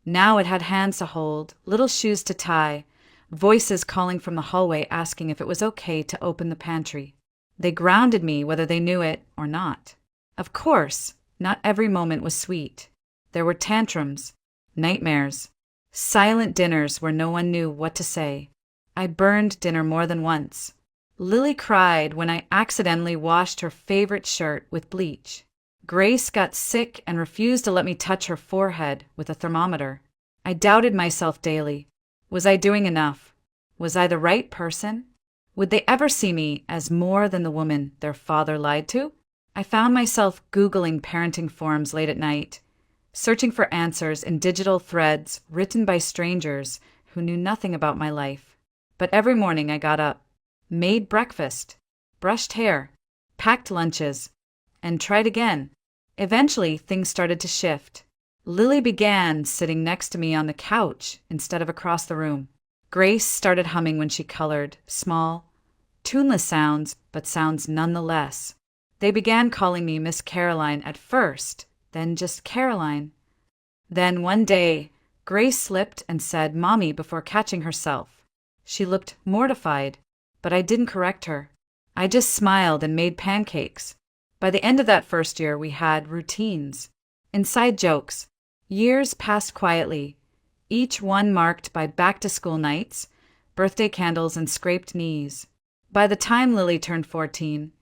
Now it had hands to hold, little shoes to tie, voices calling from the hallway asking if it was okay to open the pantry. They grounded me whether they knew it or not. Of course, not every moment was sweet. There were tantrums, nightmares, silent dinners where no one knew what to say. I burned dinner more than once. Lily cried when I accidentally washed her favorite shirt with bleach. Grace got sick and refused to let me touch her forehead with a thermometer. I doubted myself daily. Was I doing enough? Was I the right person? Would they ever see me as more than the woman their father lied to? I found myself Googling parenting forums late at night, searching for answers in digital threads written by strangers who knew nothing about my life. But every morning I got up, made breakfast, brushed hair, packed lunches, and tried again. Eventually, things started to shift. Lily began sitting next to me on the couch instead of across the room. Grace started humming when she colored, small, tuneless sounds, but sounds nonetheless. They began calling me Miss Caroline at first, then just Caroline. Then one day, Grace slipped and said Mommy before catching herself. She looked mortified, but I didn't correct her. I just smiled and made pancakes. By the end of that first year, we had routines, inside jokes. Years passed quietly, each one marked by back-to-school nights, birthday candles, and scraped knees. By the time Lily turned 14,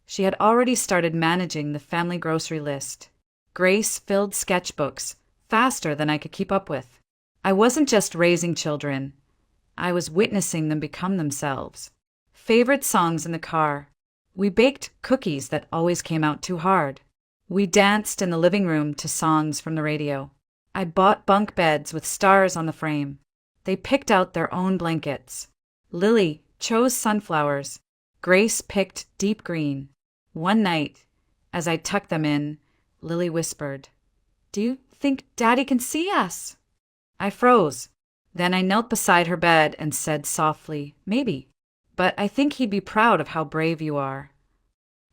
she had already started managing the family grocery list. Grace filled sketchbooks faster than I could keep up with. I wasn't just raising children. I was witnessing them become themselves. Favorite songs in the car. We baked cookies that always came out too hard. We danced in the living room to songs from the radio. I bought bunk beds with stars on the frame. They picked out their own blankets. Lily chose sunflowers. Grace picked deep green. One night, as I tucked them in, Lily whispered, "Do you think Daddy can see us?" I froze. Then I knelt beside her bed and said softly, "Maybe. But I think he'd be proud of how brave you are."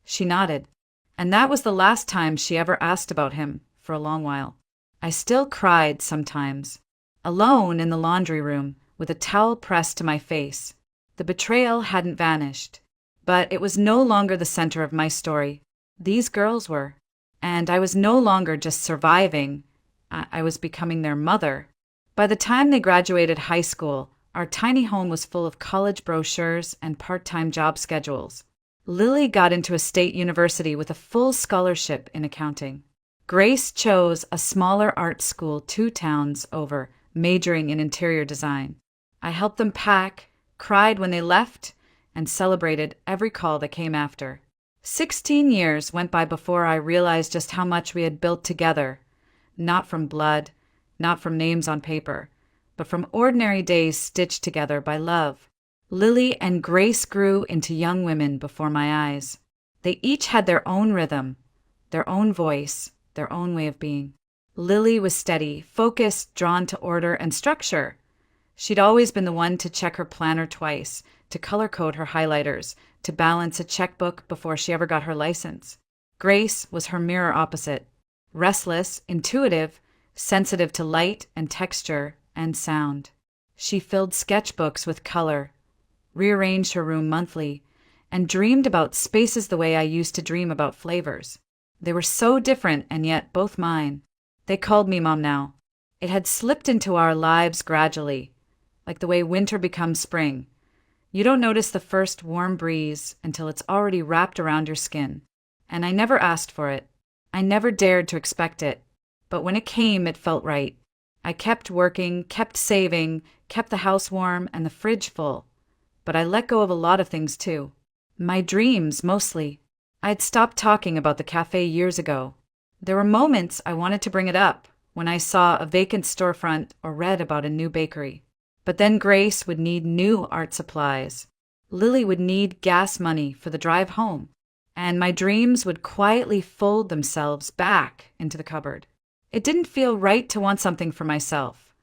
She nodded, and that was the last time she ever asked about him for a long while. I still cried sometimes, alone in the laundry room with a towel pressed to my face. The betrayal hadn't vanished, but it was no longer the center of my story. These girls were, and I was no longer just surviving. I was becoming their mother. By the time they graduated high school, our tiny home was full of college brochures and part-time job schedules. Lily got into a state university with a full scholarship in accounting. Grace chose a smaller art school 2 towns over, majoring in interior design. I helped them pack, cried when they left, and celebrated every call that came after. 16 years went by before I realized just how much we had built together, not from blood, not from names on paper, but from ordinary days stitched together by love. Lily and Grace grew into young women before my eyes. They each had their own rhythm, their own voice, their own way of being. Lily was steady, focused, drawn to order and structure. She'd always been the one to check her planner twice, to color code her highlighters, to balance a checkbook before she ever got her license. Grace was her mirror opposite, restless, intuitive, sensitive to light and texture and sound. She filled sketchbooks with color, rearranged her room monthly, and dreamed about spaces the way I used to dream about flavors. They were so different and yet both mine. They called me Mom now. It had slipped into our lives gradually, like the way winter becomes spring. You don't notice the first warm breeze until it's already wrapped around your skin. And I never asked for it. I never dared to expect it. But when it came, it felt right. I kept working, kept saving, kept the house warm and the fridge full. But I let go of a lot of things too. My dreams, mostly. I'd stopped talking about the cafe years ago. There were moments I wanted to bring it up, when I saw a vacant storefront or read about a new bakery. But then Grace would need new art supplies. Lily would need gas money for the drive home. And my dreams would quietly fold themselves back into the cupboard. It didn't feel right to want something for myself.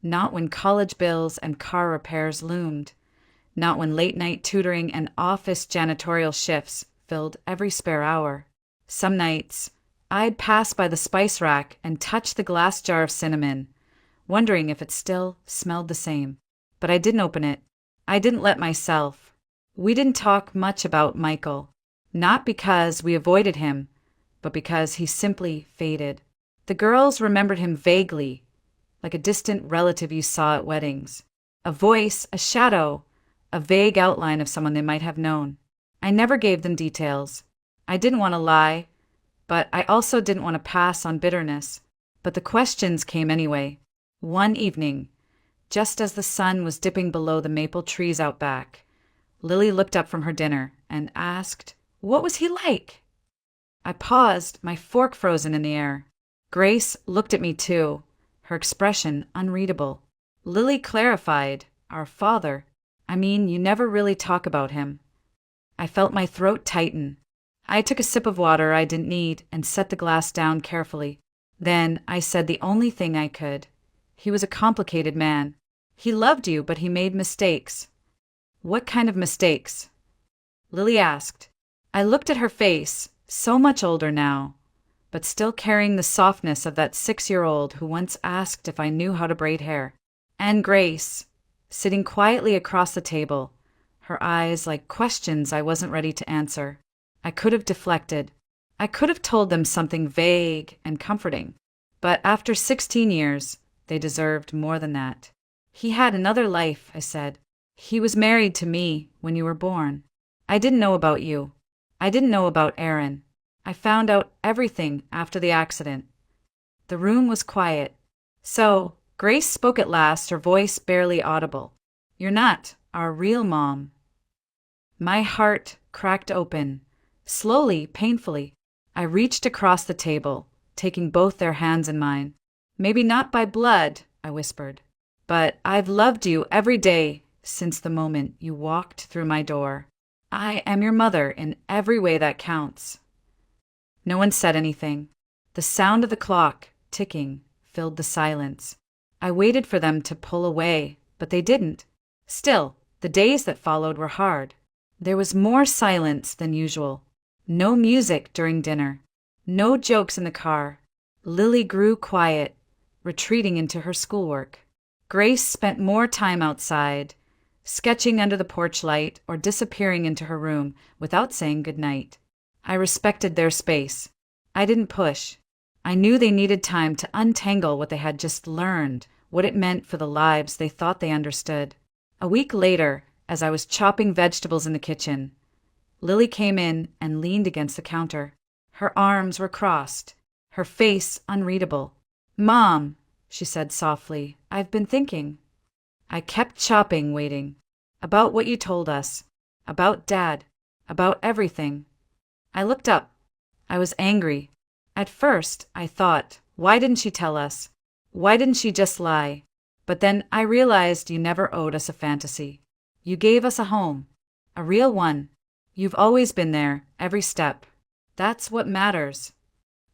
Not when college bills and car repairs loomed. Not when late-night tutoring and office janitorial shifts filled every spare hour. Some nights, I'd pass by the spice rack and touch the glass jar of cinnamon, wondering if it still smelled the same. But I didn't open it. I didn't let myself. We didn't talk much about Michael. Not because we avoided him, but because he simply faded. The girls remembered him vaguely, like a distant relative you saw at weddings. A voice, a shadow, a vague outline of someone they might have known. I never gave them details. I didn't want to lie, but I also didn't want to pass on bitterness. But the questions came anyway. One evening, just as the sun was dipping below the maple trees out back, Lily looked up from her dinner and asked, "What was he like?" I paused, my fork frozen in the air. Grace looked at me too, her expression unreadable. Lily clarified, "Our father. I mean, you never really talk about him." I felt my throat tighten. I took a sip of water I didn't need and set the glass down carefully. Then I said the only thing I could. He was a complicated man. He loved you, but he made mistakes. What kind of mistakes? Lily asked. I looked at her face, so much older now, but still carrying the softness of that 6-year-old who once asked if I knew how to braid hair. And Grace, sitting quietly across the table, her eyes like questions I wasn't ready to answer. I could have deflected. I could have told them something vague and comforting. But after 16 years, they deserved more than that. He had another life, I said. He was married to me when you were born. I didn't know about you. I didn't know about Aaron. I found out everything after the accident. The room was quiet. So, Grace spoke at last, her voice barely audible. You're not our real mom. My heart cracked open. Slowly, painfully, I reached across the table, taking both their hands in mine. Maybe not by blood, I whispered, but I've loved you every day since the moment you walked through my door. I am your mother in every way that counts. No one said anything. The sound of the clock, ticking, filled the silence. I waited for them to pull away, but they didn't. Still, the days that followed were hard. There was more silence than usual. No music during dinner. No jokes in the car. Lily grew quiet, retreating into her schoolwork. Grace spent more time outside, sketching under the porch light or disappearing into her room without saying goodnight. I respected their space. I didn't push. I knew they needed time to untangle what they had just learned, what it meant for the lives they thought they understood. A week later, as I was chopping vegetables in the kitchen, Lily came in and leaned against the counter. Her arms were crossed, her face unreadable. "Mom," she said softly, "I've been thinking." I kept chopping, waiting. About what you told us. About Dad. About everything. I looked up. I was angry. At first, I thought, why didn't she tell us? Why didn't she just lie? But then I realized you never owed us a fantasy. You gave us a home. A real one. You've always been there, every step. That's what matters.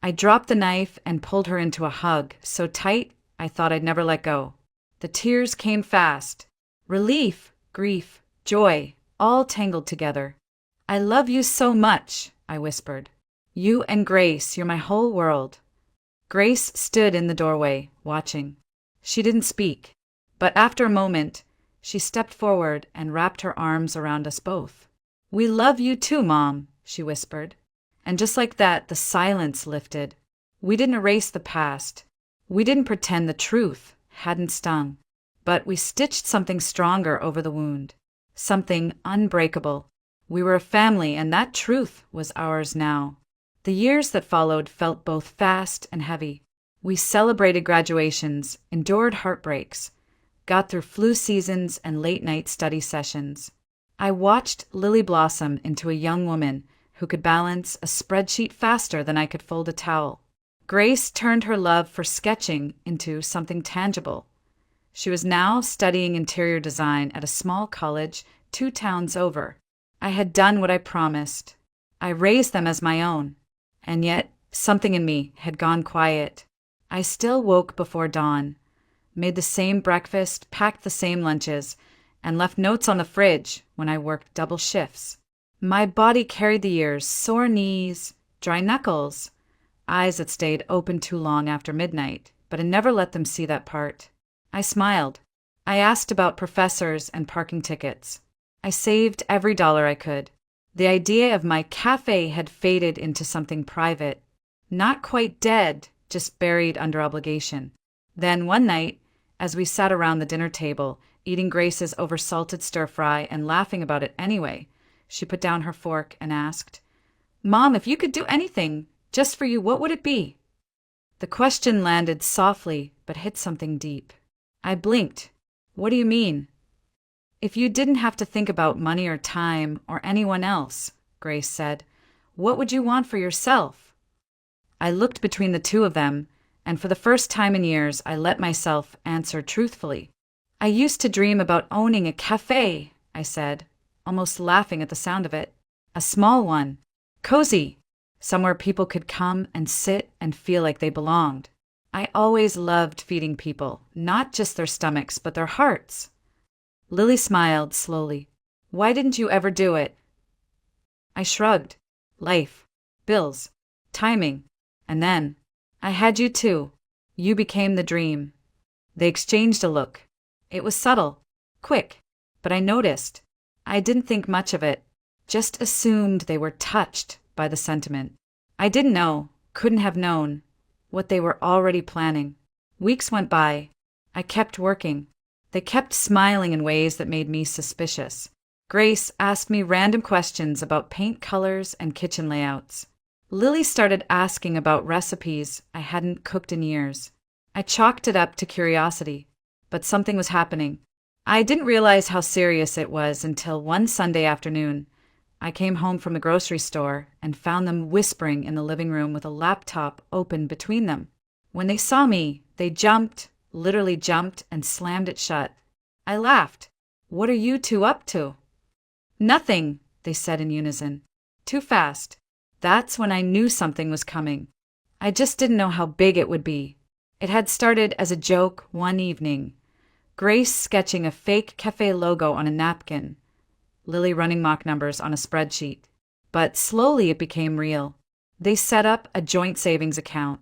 I dropped the knife and pulled her into a hug, so tight I thought I'd never let go. The tears came fast. Relief, grief, joy, all tangled together. "I love you so much," I whispered. "You and Grace, you're my whole world." Grace stood in the doorway, watching. She didn't speak, but after a moment, she stepped forward and wrapped her arms around us both. "We love you too, Mom," she whispered. And just like that, the silence lifted. We didn't erase the past. We didn't pretend the truth hadn't stung. But we stitched something stronger over the wound. Something unbreakable. We were a family, and that truth was ours now. The years that followed felt both fast and heavy. We celebrated graduations, endured heartbreaks, got through flu seasons and late-night study sessions. I watched Lily blossom into a young woman who could balance a spreadsheet faster than I could fold a towel. Grace turned her love for sketching into something tangible. She was now studying interior design at a small college 2 towns over. I had done what I promised. I raised them as my own. And yet, something in me had gone quiet. I still woke before dawn, made the same breakfast, packed the same lunches, and left notes on the fridge when I worked double shifts. My body carried the years, sore knees, dry knuckles, eyes that stayed open too long after midnight, but I never let them see that part. I smiled. I asked about professors and parking tickets. I saved every dollar I could. The idea of my cafe had faded into something private, not quite dead, just buried under obligation. Then one night, as we sat around the dinner table, eating Grace's oversalted stir-fry and laughing about it anyway, she put down her fork and asked, "Mom, if you could do anything, just for you, what would it be?" The question landed softly, but hit something deep. I blinked. "What do you mean?" "If you didn't have to think about money or time or anyone else," Grace said, "what would you want for yourself?" I looked between the two of them, and for the first time in years, I let myself answer truthfully. "I used to dream about owning a cafe," I said, almost laughing at the sound of it. "A small one. Cozy. Somewhere people could come and sit and feel like they belonged. I always loved feeding people, not just their stomachs, but their hearts." Lily smiled slowly. "Why didn't you ever do it?" I shrugged. Life. Bills. Timing. And then, "I had you too. You became the dream." They exchanged a look. It was subtle, quick, but I noticed. I didn't think much of it, just assumed they were touched by the sentiment. I didn't know, couldn't have known, what they were already planning. Weeks went by. I kept working. They kept smiling in ways that made me suspicious. Grace asked me random questions about paint colors and kitchen layouts. Lily started asking about recipes I hadn't cooked in years. I chalked it up to curiosity, but something was happening. I didn't realize how serious it was until one Sunday afternoon. I came home from the grocery store and found them whispering in the living room with a laptop open between them. When they saw me, they jumped, literally jumped, and slammed it shut. I laughed. "What are you two up to?" "Nothing," they said in unison. "Too fast." That's when I knew something was coming. I just didn't know how big it would be. It had started as a joke one evening. Grace sketching a fake cafe logo on a napkin. Lily running mock numbers on a spreadsheet. But slowly it became real. They set up a joint savings account.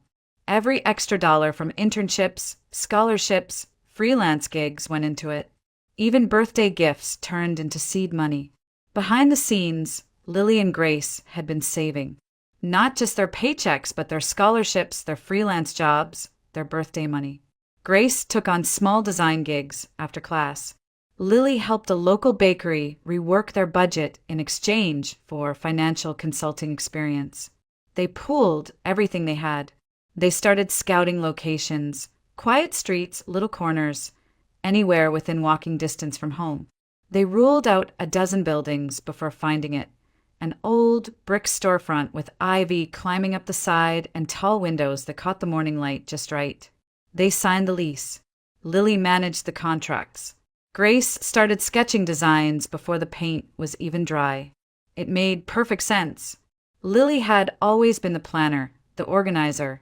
Every extra dollar from internships, scholarships, freelance gigs went into it. Even birthday gifts turned into seed money. Behind the scenes, Lily and Grace had been saving. Not just their paychecks, but their scholarships, their freelance jobs, their birthday money. Grace took on small design gigs after class. Lily helped a local bakery rework their budget in exchange for financial consulting experience. They pooled everything they had. They started scouting locations, quiet streets, little corners, anywhere within walking distance from home. They ruled out a dozen buildings before finding it. An old brick storefront with ivy climbing up the side and tall windows that caught the morning light just right. They signed the lease. Lily managed the contracts. Grace started sketching designs before the paint was even dry. It made perfect sense. Lily had always been the planner, the organizer,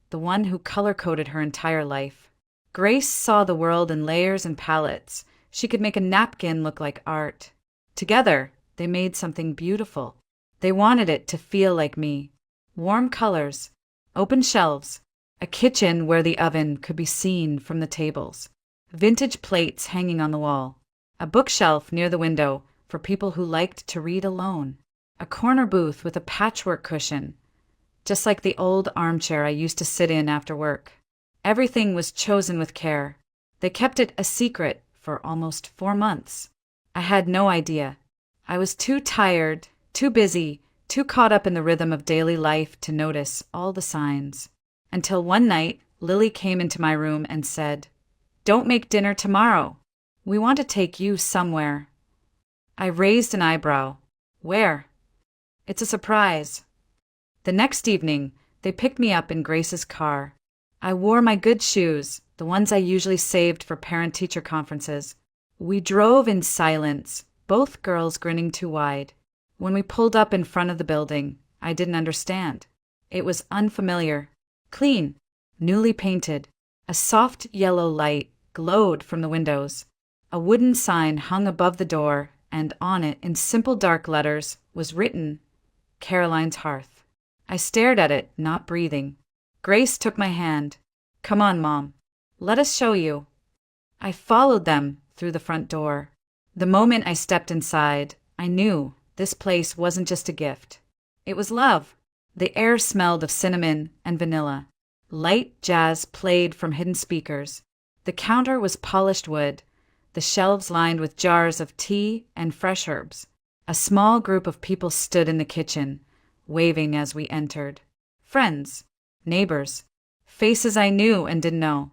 the one who color-coded her entire life. Grace saw the world in layers and palettes. She could make a napkin look like art. Together, they made something beautiful. They wanted it to feel like me. Warm colors, open shelves, a kitchen where the oven could be seen from the tables, vintage plates hanging on the wall, a bookshelf near the window for people who liked to read alone, a corner booth with a patchwork cushion, just like the old armchair I used to sit in after work. Everything was chosen with care. They kept it a secret for almost 4 months. I had no idea. I was too tired, too busy, too caught up in the rhythm of daily life to notice all the signs. Until one night, Lily came into my room and said, "Don't make dinner tomorrow. We want to take you somewhere." I raised an eyebrow. "Where?" "It's a surprise." The next evening, they picked me up in Grace's car. I wore my good shoes, the ones I usually saved for parent-teacher conferences. We drove in silence, both girls grinning too wide. When we pulled up in front of the building, I didn't understand. It was unfamiliar, clean, newly painted. A soft yellow light glowed from the windows. A wooden sign hung above the door, and on it, in simple dark letters, was written, Caroline's Hearth. I stared at it, not breathing. Grace took my hand. Come on, Mom. Let us show you. I followed them through the front door. The moment I stepped inside, I knew this place wasn't just a gift. It was love. The air smelled of cinnamon and vanilla. Light jazz played from hidden speakers. The counter was polished wood, the shelves lined with jars of tea and fresh herbs. A small group of people stood in the kitchen, waving as we entered. Friends, neighbors, faces I knew and didn't know.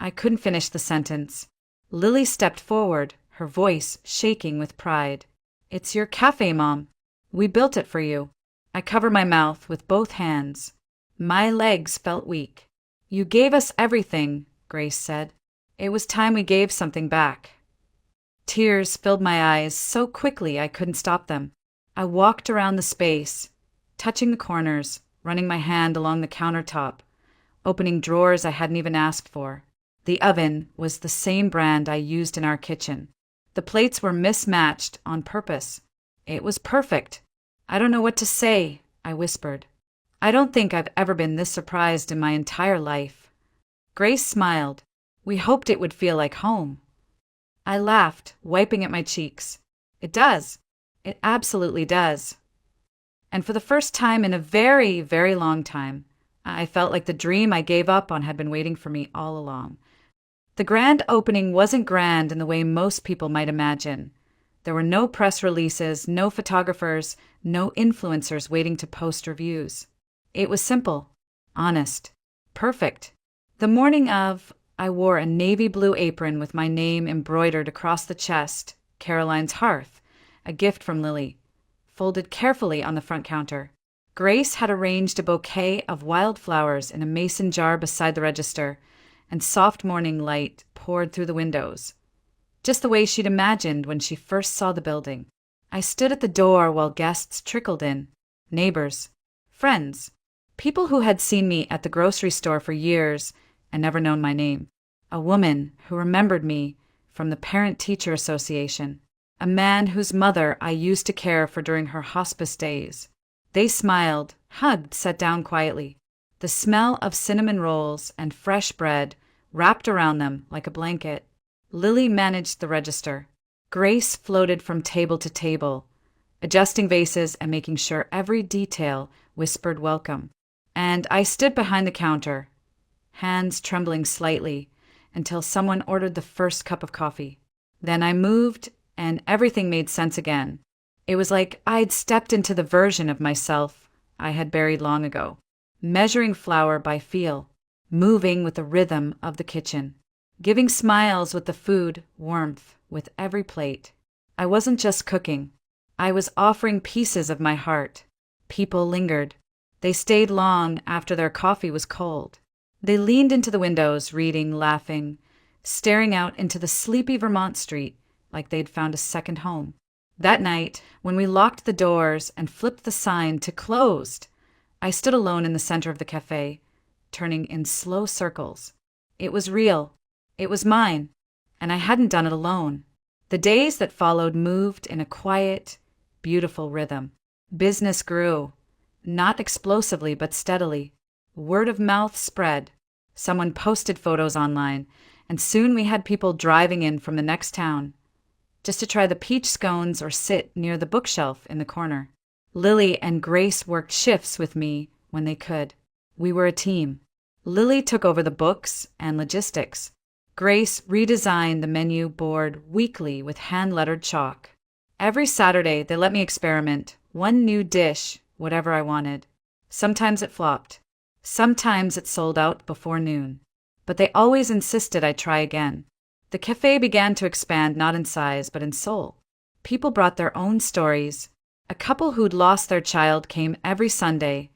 I couldn't finish the sentence. Lily stepped forward, her voice shaking with pride. It's your cafe, Mom. We built it for you. I covered my mouth with both hands. My legs felt weak. You gave us everything, Grace said. It was time we gave something back. Tears filled my eyes so quickly I couldn't stop them. I walked around the space, touching the corners, running my hand along the countertop, opening drawers I hadn't even asked for. The oven was the same brand I used in our kitchen. The plates were mismatched on purpose. It was perfect. I don't know what to say, I whispered. I don't think I've ever been this surprised in my entire life. Grace smiled. We hoped it would feel like home. I laughed, wiping at my cheeks. It does. It absolutely does. And for the first time in a very, very long time, I felt like the dream I gave up on had been waiting for me all along. The grand opening wasn't grand in the way most people might imagine. There were no press releases, no photographers, no influencers waiting to post reviews. It was simple, honest, perfect. The morning of, I wore a navy blue apron with my name embroidered across the chest, Caroline's Hearth, a gift from Lily, folded carefully on the front counter. Grace had arranged a bouquet of wildflowers in a mason jar beside the register, and soft morning light poured through the windows, just the way she'd imagined when she first saw the building. I stood at the door while guests trickled in, neighbors, friends, people who had seen me at the grocery store for years and never known my name, a woman who remembered me from the Parent-Teacher Association, a man whose mother I used to care for during her hospice days. They smiled, hugged, sat down quietly. The smell of cinnamon rolls and fresh bread wrapped around them like a blanket. Lily managed the register. Grace floated from table to table, adjusting vases and making sure every detail whispered welcome. And I stood behind the counter, hands trembling slightly, until someone ordered the first cup of coffee. Then I moved, and everything made sense again. It was like I'd stepped into the version of myself I had buried long ago, measuring flour by feel, moving with the rhythm of the kitchen, giving smiles with the food, warmth with every plate. I wasn't just cooking. I was offering pieces of my heart. People lingered. They stayed long after their coffee was cold. They leaned into the windows, reading, laughing, staring out into the sleepy Vermont street like they'd found a second home. That night, when we locked the doors and flipped the sign to closed, I stood alone in the center of the cafe, turning in slow circles. It was real. It was mine, and I hadn't done it alone. The days that followed moved in a quiet, beautiful rhythm. Business grew, not explosively but steadily. Word of mouth spread. Someone posted photos online, and soon we had people driving in from the next town, just to try the peach scones or sit near the bookshelf in the corner. Lily and Grace worked shifts with me when they could. We were a team. Lily took over the books and logistics. Grace redesigned the menu board weekly with hand-lettered chalk. Every Saturday, they let me experiment, one new dish, whatever I wanted. Sometimes it flopped. Sometimes it sold out before noon. But they always insisted I try again. The cafe began to expand not in size but in soul. People brought their own stories. A couple who'd lost their child came every Sunday,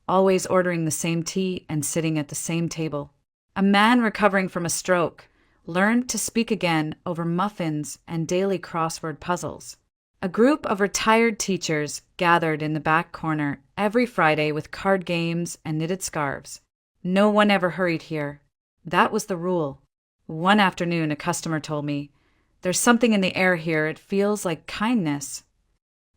always ordering the same tea and sitting at the same table. A man recovering from a stroke learned to speak again over muffins and daily crossword puzzles. A group of retired teachers gathered in the back corner every Friday with card games and knitted scarves. No one ever hurried here. That was the rule. One afternoon, a customer told me, "There's something in the air here. It feels like kindness."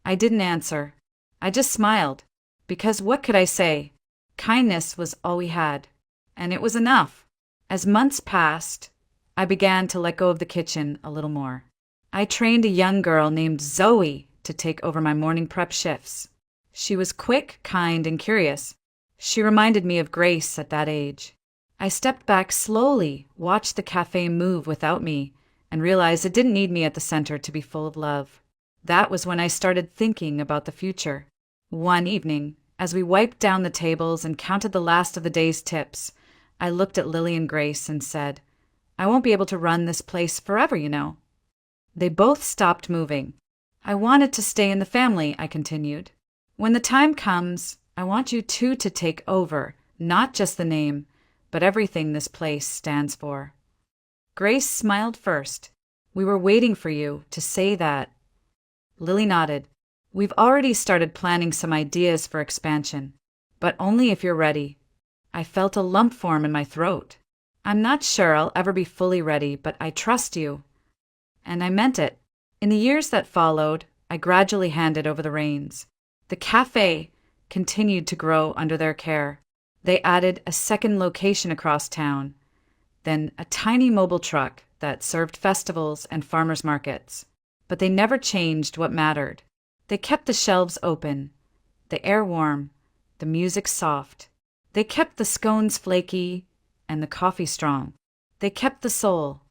I didn't answer. I just smiled. Because what could I say? Kindness was all we had. And it was enough. As months passed, I began to let go of the kitchen a little more. I trained a young girl named Zoe to take over my morning prep shifts. She was quick, kind, and curious. She reminded me of Grace at that age. I stepped back slowly, watched the cafe move without me, and realized it didn't need me at the center to be full of love. That was when I started thinking about the future. One evening, as we wiped down the tables and counted the last of the day's tips, I looked at Lily and Grace and said, "I won't be able to run this place forever, you know." They both stopped moving. "I wanted to stay in the family," I continued. "When the time comes, I want you two to take over, not just the name, but everything this place stands for." Grace smiled first. "We were waiting for you to say that." Lily nodded. "We've already started planning some ideas for expansion, but only if you're ready." I felt a lump form in my throat. "I'm not sure I'll ever be fully ready, but I trust you." And I meant it. In the years that followed, I gradually handed over the reins. The cafe continued to grow under their care. They added a second location across town, then a tiny mobile truck that served festivals and farmers markets. But they never changed what mattered. They kept the shelves open, the air warm, the music soft. They kept the scones flaky and the coffee strong. They kept the soul,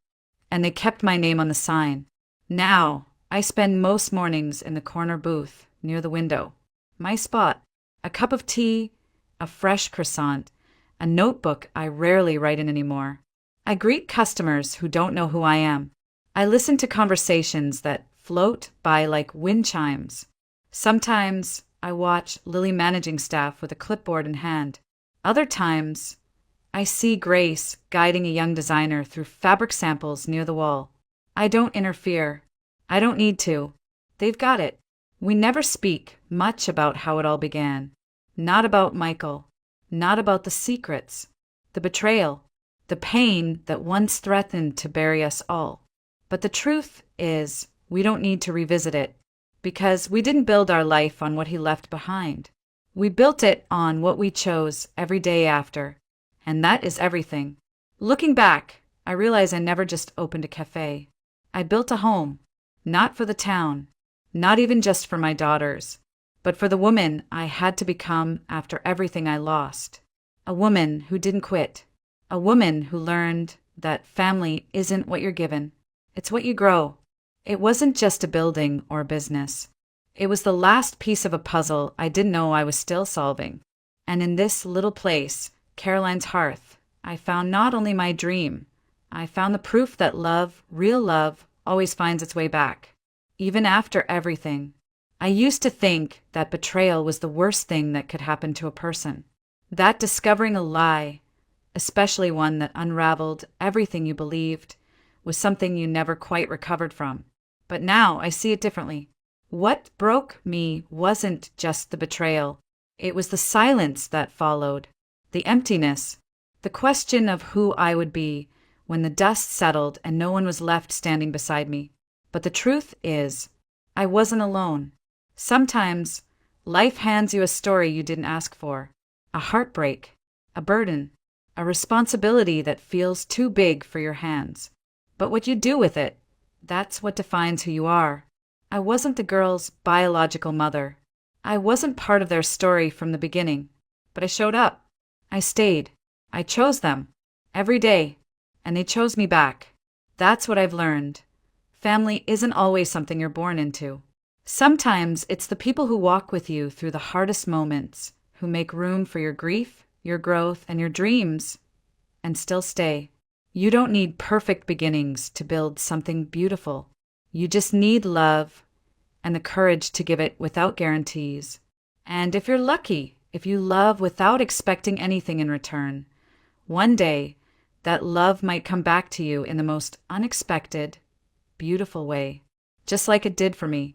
and they kept my name on the sign. Now, I spend most mornings in the corner booth near the window. My spot, a cup of tea, a fresh croissant, a notebook I rarely write in anymore. I greet customers who don't know who I am. I listen to conversations that float by like wind chimes. Sometimes I watch Lily managing staff with a clipboard in hand. Other times, I see Grace guiding a young designer through fabric samples near the wall. I don't interfere. I don't need to. They've got it. We never speak much about how it all began. Not about Michael. Not about the secrets, the betrayal, the pain that once threatened to bury us all. But the truth is, we don't need to revisit it, because we didn't build our life on what he left behind. We built it on what we chose every day after, and that is everything. Looking back, I realize I never just opened a cafe. I built a home, not for the town, not even just for my daughters, but for the woman I had to become after everything I lost. A woman who didn't quit. A woman who learned that family isn't what you're given. It's what you grow. It wasn't just a building or a business. It was the last piece of a puzzle I didn't know I was still solving. And in this little place, Caroline's Hearth, I found not only my dream, I found the proof that love, real love, always finds its way back, even after everything. I used to think that betrayal was the worst thing that could happen to a person. That discovering a lie, especially one that unraveled everything you believed, was something you never quite recovered from. But now I see it differently. What broke me wasn't just the betrayal. It was the silence that followed, the emptiness, the question of who I would be when the dust settled and no one was left standing beside me. But the truth is, I wasn't alone. Sometimes, life hands you a story you didn't ask for, a heartbreak, a burden, a responsibility that feels too big for your hands. But what you do with it, that's what defines who you are. I wasn't the girl's biological mother. I wasn't part of their story from the beginning, but I showed up. I stayed. I chose them every day, and they chose me back. That's what I've learned. Family isn't always something you're born into. Sometimes it's the people who walk with you through the hardest moments, who make room for your grief, your growth, and your dreams, and still stay. You don't need perfect beginnings to build something beautiful. You just need love and the courage to give it without guarantees. And if you're lucky, if you love without expecting anything in return, one day that love might come back to you in the most unexpected, beautiful way, just like it did for me.